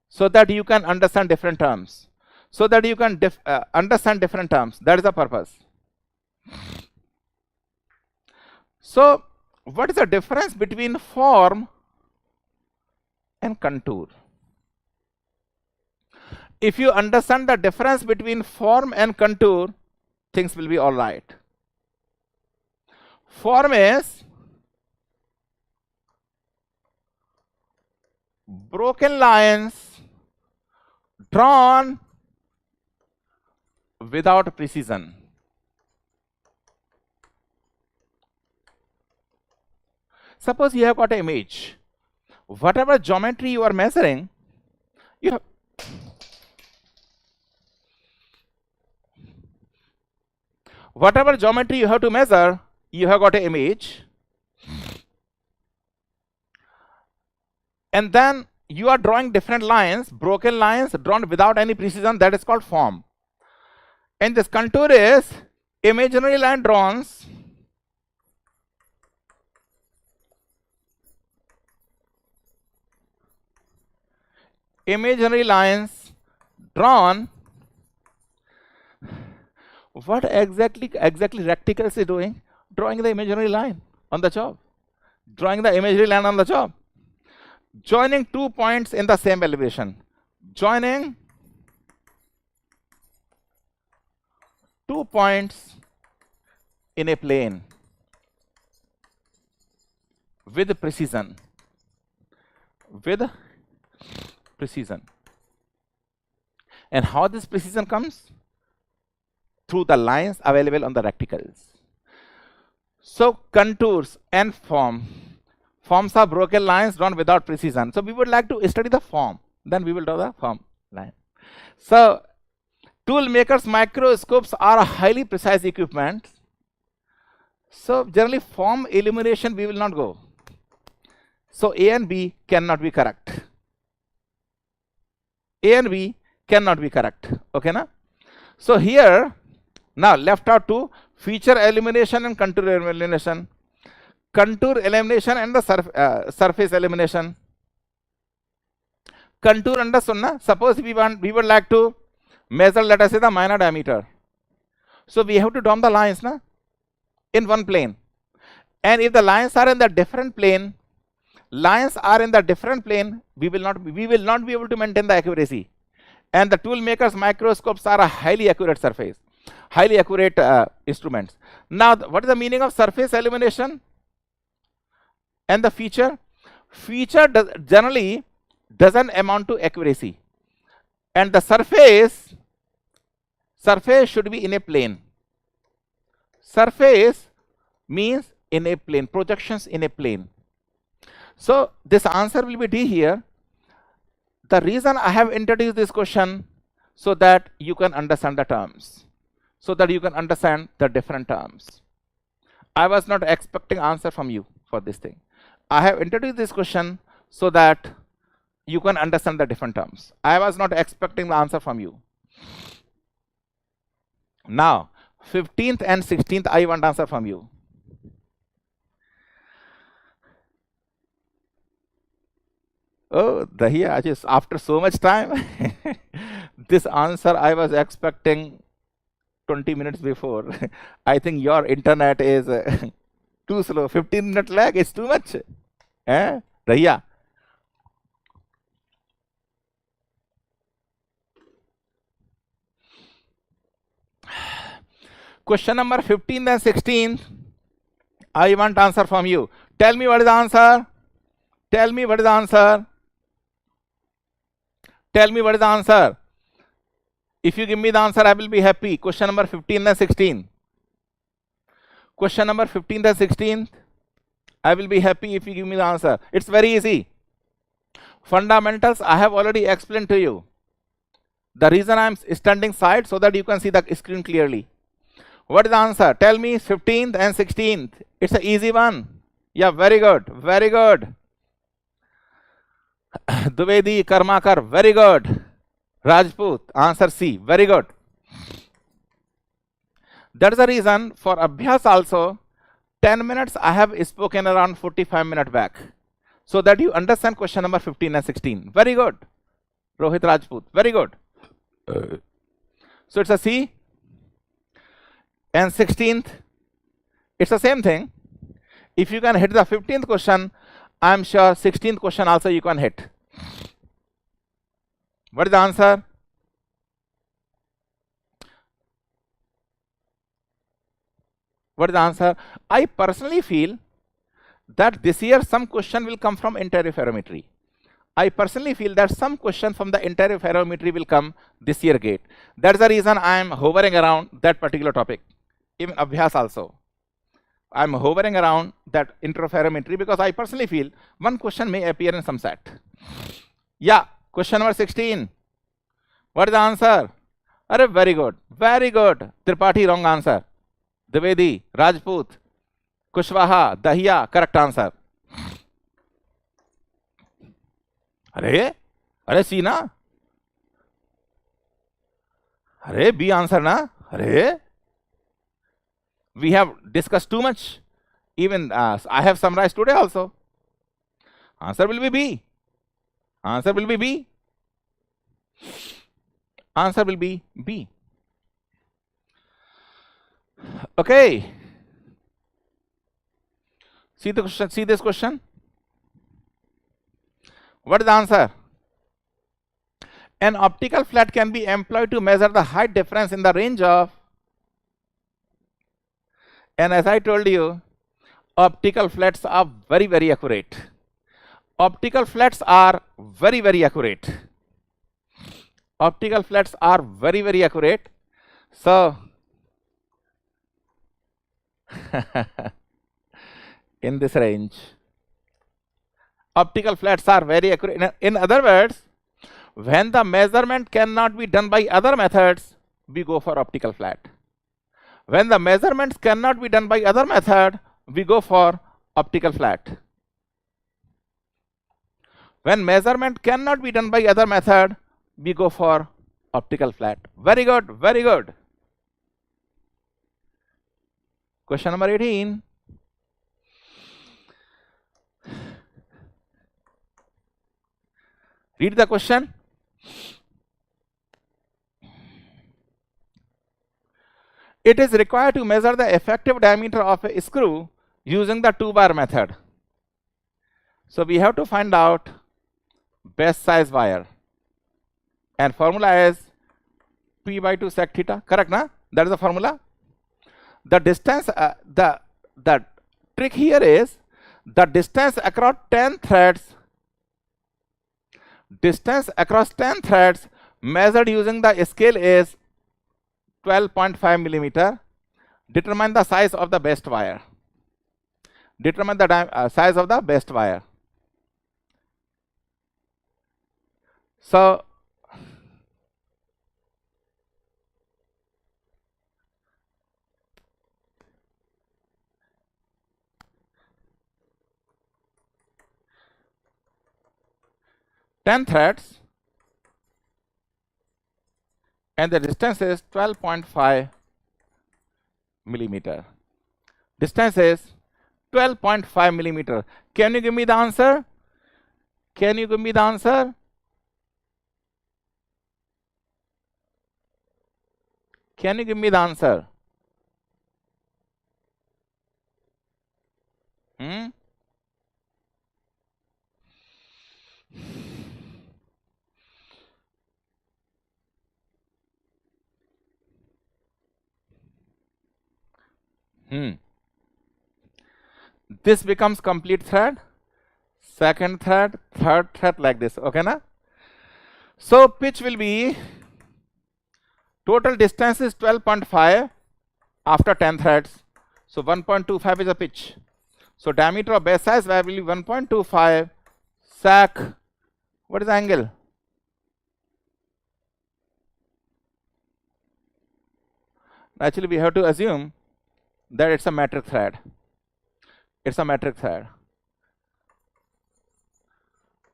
Speaker 1: so that you can understand different terms. So that you can understand different terms. That is the purpose. So, what is the difference between form and contour? If you understand the difference between form and contour, things will be all right. Form is broken lines drawn without precision. Suppose you have got an image. Whatever geometry you are measuring, whatever geometry you have to measure, you have got an image, and then you are drawing different lines, broken lines drawn without any precision. That is called form. And this contour is imaginary line drawn imaginary lines drawn. What exactly reticles is doing? Drawing the imaginary line on the job. Drawing the imaginary line on the job. Joining 2 points in the same elevation. Joining 2 points in a plane with precision. With precision. And how this precision comes? Through the lines available on the reticles. So contours and forms are broken lines drawn without precision. So we would like to study the form, then we will draw the form line. So tool makers microscopes are a highly precise equipment. So generally form illumination we will not go. So A and B cannot be correct. A and B cannot be correct. Okay, na? So here now left out two: feature illumination and contour illumination. contour elimination and the surface elimination. Contour understood na? Suppose we would like to measure, let us say, the minor diameter. So we have to draw the lines na, in one plane. And if the lines are in the different plane, we will not be able to maintain the accuracy. And the tool makers microscopes are a highly accurate surface, highly accurate instruments. Now, what is the meaning of surface elimination? And the feature generally doesn't amount to accuracy, and the surface should be in a plane. Surface means in a plane, projections in a plane. So this answer will be D here. The reason I have introduced this question, so that you can understand the terms, so that you can understand the different terms. I was not expecting answer from you for this thing. I have introduced this question so that you can understand the different terms. I was not expecting the answer from you. Now, 15th and 16th, I want answer from you. Oh, Dahiya, just after so much time, this answer I was expecting 20 minutes before. I think your internet is too slow. 15-minute lag is too much. Dahiya. Question number 15 and 16. I want answer from you. Tell me what is the answer. Tell me what is the answer. Tell me what is the answer. If you give me the answer, I will be happy. Question number 15 and 16. Question number 15 and 16. I will be happy if you give me the answer. It's very easy. Fundamentals I have already explained to you. The reason I am standing side, so that you can see the screen clearly. What is the answer? Tell me 15th and 16th. It's an easy one. Yeah, very good. Very good. Dwivedi, Karmakar, very good. Rajput, answer C, very good. That's the reason for Abhyas also, 10 minutes I have spoken around 45 minutes back, so that you understand question number 15 and 16. Very good. Rohit Rajput, very good. So it's a C. And 16th, it's the same thing. If you can hit the 15th question, I'm sure 16th question also you can hit. What is the answer? What is the answer? I personally feel that this year some question will come from interferometry. I personally feel that some question from the interferometry will come this year gate. That's the reason I am hovering around that particular topic. Even Abhyas also, I'm hovering around that interferometry, because I personally feel one question may appear in some set. Yeah, question number 16. What is the answer? Arre, very good. Very good. Tripathi, wrong answer. Dwivedi, Rajput, Kushwaha, Dahiya, correct answer. Arre, C na? Arre, B answer na? Arre? We have discussed too much. Even I have summarized today also. Answer will be B. Answer will be B. Answer will be B. Okay. See the question. See this question. What is the answer? An optical flat can be employed to measure the height difference in the range of. And as I told you, optical flats are very, very accurate. Optical flats are very, very accurate. Optical flats are very, very accurate. So, in this range, optical flats are very accurate. In other words, when the measurement cannot be done by other methods, we go for optical flat. When the measurements cannot be done by other method, we go for optical flat. When measurement cannot be done by other method, we go for optical flat. Very good, very good. Question number 18. Read the question. It is required to measure the effective diameter of a screw using the 2-bar method. So we have to find out best size wire, and formula is P by 2 sec theta. Correct, na? That is the formula. The distance, the trick here is the distance across 10 threads. Distance across 10 threads measured using the scale is 12.5 millimeter. Determine the size of the best wire. Determine the size of the best wire. So ten threads, and the distance is 12.5 millimeter. Distance is 12.5 millimeter. Can you give me the answer? Can you give me the answer? Can you give me the answer? This becomes complete thread, second thread, third thread, like this. Okay, na? So pitch will be, total distance is 12.5 after 10 threads. So 1.25 is a pitch. So diameter of base size will be 1.25 sec. What is the angle? Actually, we have to assume that it's a metric thread. It's a metric thread.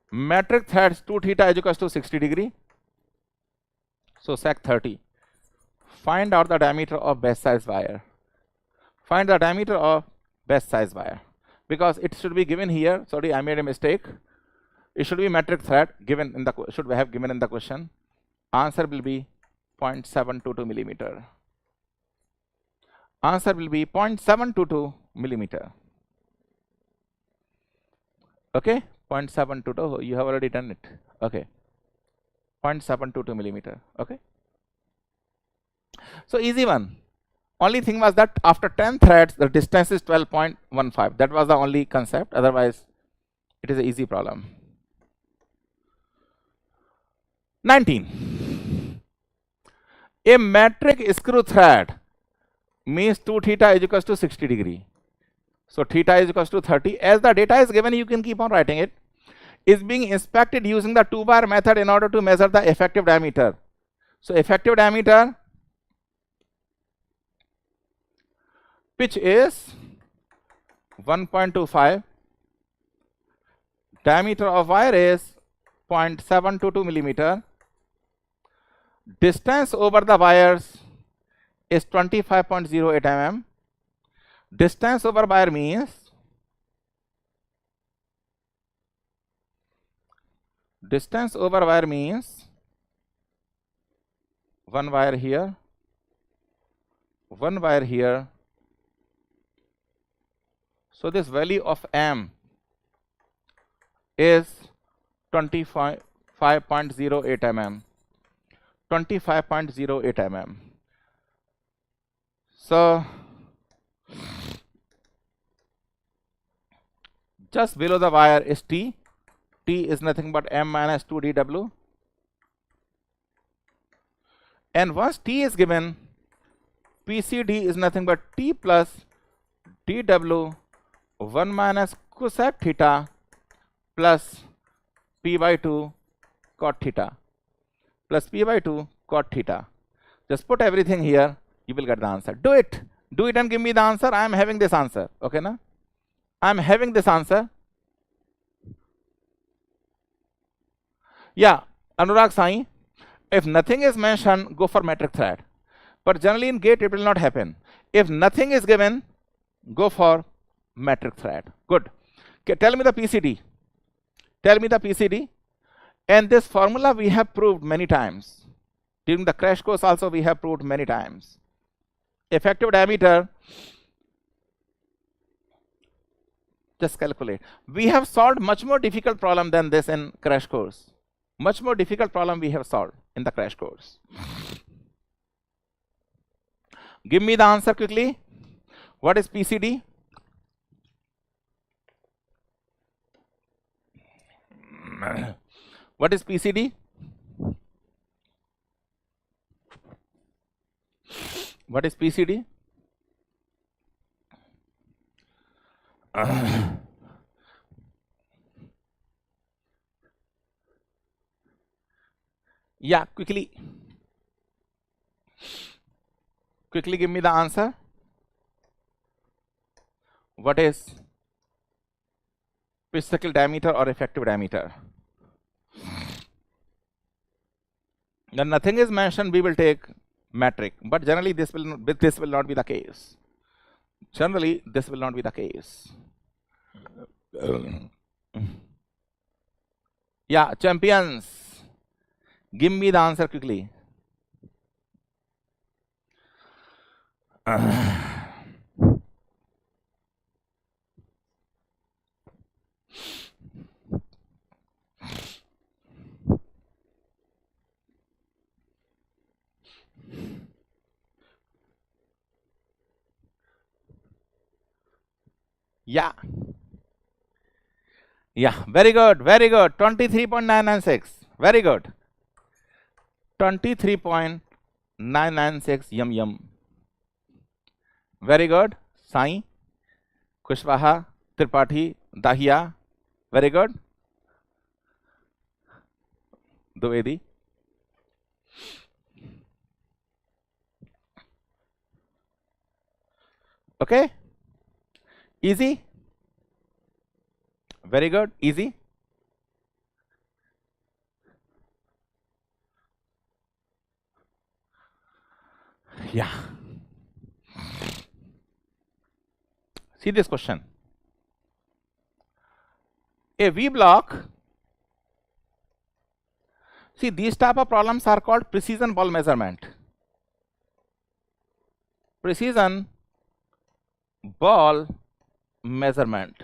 Speaker 1: Metric threads 2 theta is equals to 60 degree. So sec 30. Find out the diameter of best size wire. Find the diameter of best size wire. Because it should be given here. Sorry, I made a mistake. It should be metric thread given in the should we have given in the question. Answer will be 0.722 millimeter. Answer will be 0.722 millimeter. Okay, 0.722. You have already done it. Okay, 0.722 millimeter. Okay. So easy one. Only thing was that after 10 threads, the distance is 12.15. That was the only concept. Otherwise, it is an easy problem. 19. A metric screw thread means 2 theta is equals to 60 degree. So theta is equals to 30. As the data is given, you can keep on writing it. Is being inspected using the 2-bar method in order to measure the effective diameter. So effective diameter, pitch is 1.25. Diameter of wire is 0.722 millimeter. Distance over the wires is 25.08 mm. Distance over wire means one wire here, one wire here. So this value of m is 25.08 mm. 25.08 mm. So just below the wire is T. T is nothing but m minus 2 dw. And once T is given, PCD is nothing but T plus dw 1 minus cosec theta plus P by 2 cot theta plus P by 2 cot theta. Just put everything here, you will get the answer. Do it. Do it and give me the answer. I am having this answer. Okay, na? I am having this answer. Yeah, Anurag Sai, if nothing is mentioned, go for metric thread. But generally in gate, it will not happen. If nothing is given, go for metric thread. Good. Okay, tell me the PCD. Tell me the PCD. And this formula we have proved many times. During the crash course also we have proved many times. Effective diameter, just calculate. We have solved much more difficult problem than this in crash course. Much more difficult problem we have solved in the crash course. Give me the answer quickly. What is PCD? What is PCD? What is PCD? Yeah, quickly give me the answer. What is pitch cycle diameter or effective diameter? When nothing is mentioned, we will take metric, but generally this will not be the case. Generally, this will not be the case. Yeah, champions, give me the answer quickly. Yeah. Yeah, very good, very good. 23.996. Very good. 23.996. Yum yum. Very good. Sai, Kushwaha, Tripathi, Dahiya. Very good. Dvedi. Okay. Easy. Very good. Easy. Yeah. See this question. A V block. See, these type of problems are called precision ball measurement. Precision ball measurement.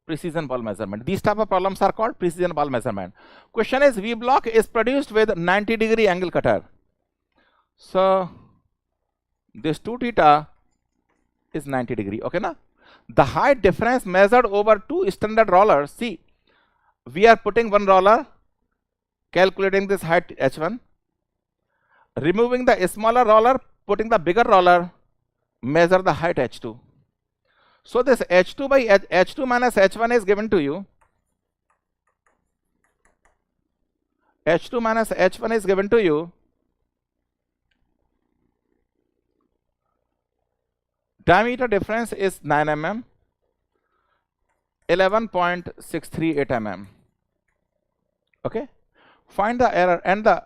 Speaker 1: Precision ball measurement. These type of problems are called precision ball measurement. Question is, V block is produced with 90-degree angle cutter. So this 2 theta is 90 degree. Okay, na? The height difference measured over 2 standard rollers. See, we are putting one roller, calculating this height h1, removing the smaller roller, putting the bigger roller, measure the height h2. So this h2 by h2 minus h1 is given to you. H2 minus h1 is given to you. Diameter difference is 9 mm, 11.638 mm. Okay, find the error, and the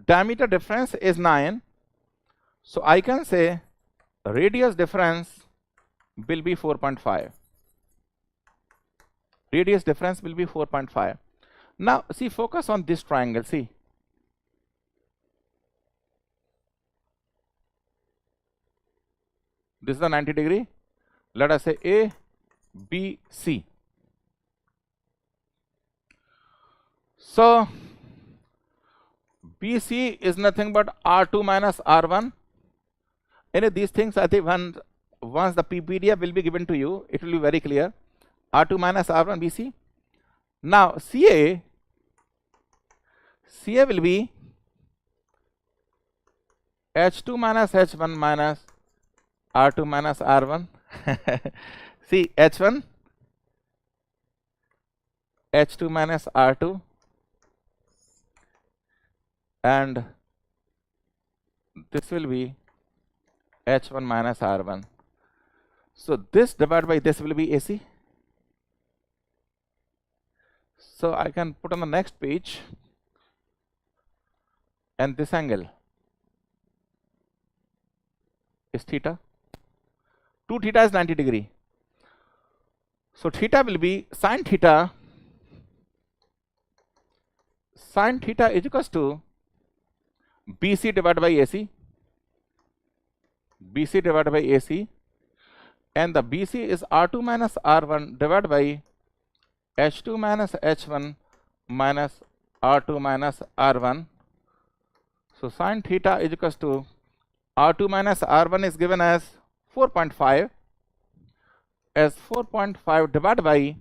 Speaker 1: diameter difference is 9. So I can say radius difference will be 4.5. Radius difference will be 4.5. Now see, focus on this triangle. See, this is the 90 degree. Let us say A, B, C. So BC is nothing but R2 minus R1. Any of these things, I think once the PDF will be given to you, it will be very clear. R2 minus R1 BC. Now CA will be H2 minus H1 minus R2 minus R1. See, H1, H2 minus R2, and this will be H1 minus R1. So this divided by this will be AC. So I can put on the next page, and this angle is theta. 2 theta is 90 degree. So theta will be sin theta Sin theta is equals to BC divided by AC. BC divided by AC. And the BC is R2 minus R1 divided by H2 minus H1 minus R2 minus R1. So sin theta is equals to R2 minus R1 is given as 4.5 divided by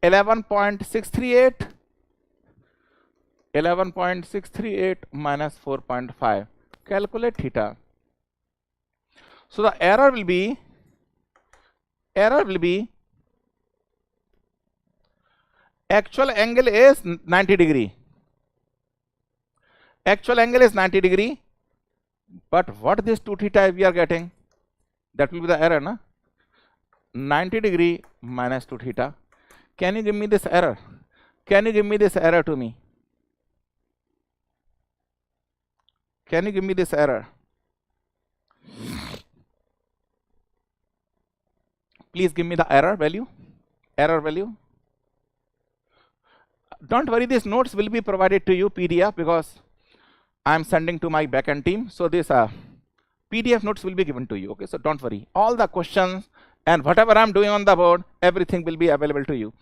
Speaker 1: 11.638 minus 4.5. Calculate theta. So the error will be actual angle is 90 degree. Actual angle is 90 degree. But what this 2 theta we are getting? That will be the error, na? 90 degree minus 2 theta. Can you give me this error? Can you give me this error to me? Can you give me this error? Please give me the error value. Error value. Don't worry, these notes will be provided to you PDF because I am sending to my backend team. So this PDF notes will be given to you. Okay, so don't worry. All the questions and whatever I am doing on the board, everything will be available to you.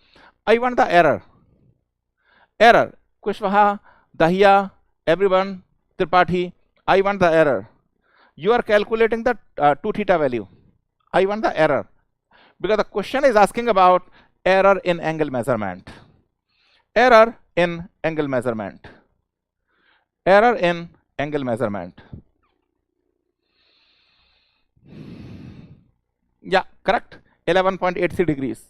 Speaker 1: I want the error. Error. Kushwaha, Dahiya, everyone, Tripathi, I want the error. You are calculating the 2 theta value. I want the error. Because the question is asking about error in angle measurement. Error in angle measurement. Error in angle measurement. Yeah, correct. 11.83 degrees.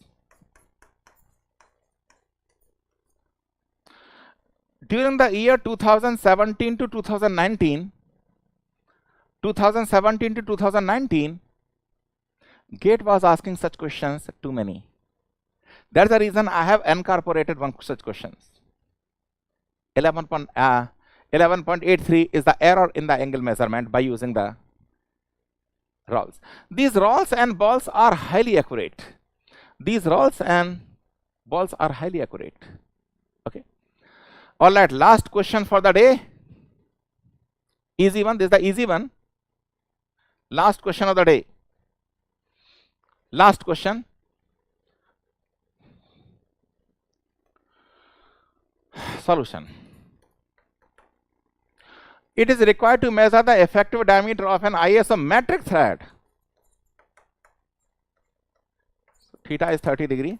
Speaker 1: During the year 2017 to 2019, GATE was asking such questions too many. That's the reason I have incorporated one such questions. 11.83 is the error in the angle measurement by using the rolls. These rolls and balls are highly accurate. These rolls and balls are highly accurate. Okay. All right, last question for the day. Easy one. This is the easy one. Last question of the day. Last question. Solution. It is required to measure the effective diameter of an ISO metric thread. Theta is 30 degree.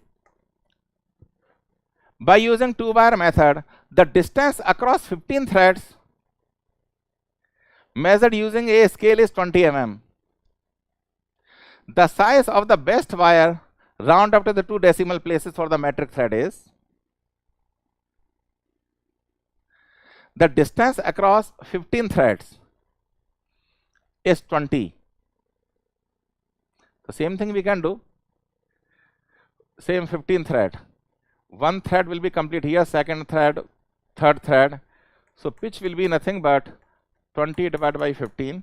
Speaker 1: By using 2-wire method, the distance across 15 threads measured using a scale is 20 mm. The size of the best wire, round up to the 2 decimal places for the metric thread is. The distance across 15 threads is 20. The same thing we can do. Same 15 thread. One thread will be complete here, second thread, third thread. So pitch will be nothing but 20 divided by 15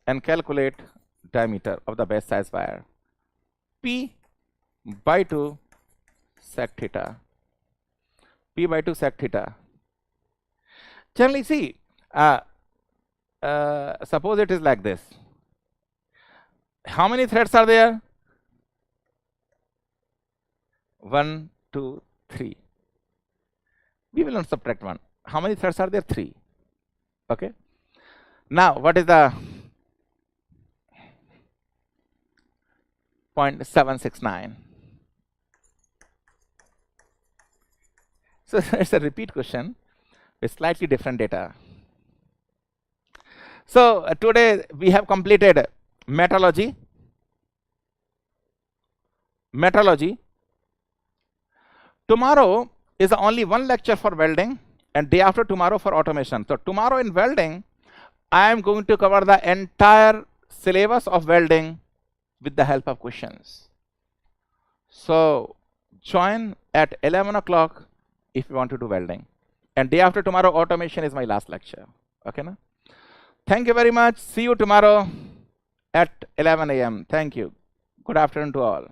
Speaker 1: and calculate diameter of the best size wire. P by 2 sec theta. P by 2 sec theta. Generally, see, suppose it is like this. How many threads are there? 1, 2, 3. We will not subtract 1. How many threads are there? 3. Okay. Now, what is the 0.769? So it's a repeat question with slightly different data. So today we have completed metrology. Tomorrow is only one lecture for welding and day after tomorrow for automation. So tomorrow in welding, I am going to cover the entire syllabus of welding with the help of questions. So join at 11 o'clock if you want to do welding. And day after tomorrow, automation is my last lecture. Okay, na? Thank you very much. See you tomorrow at 11 a.m. Thank you. Good afternoon to all.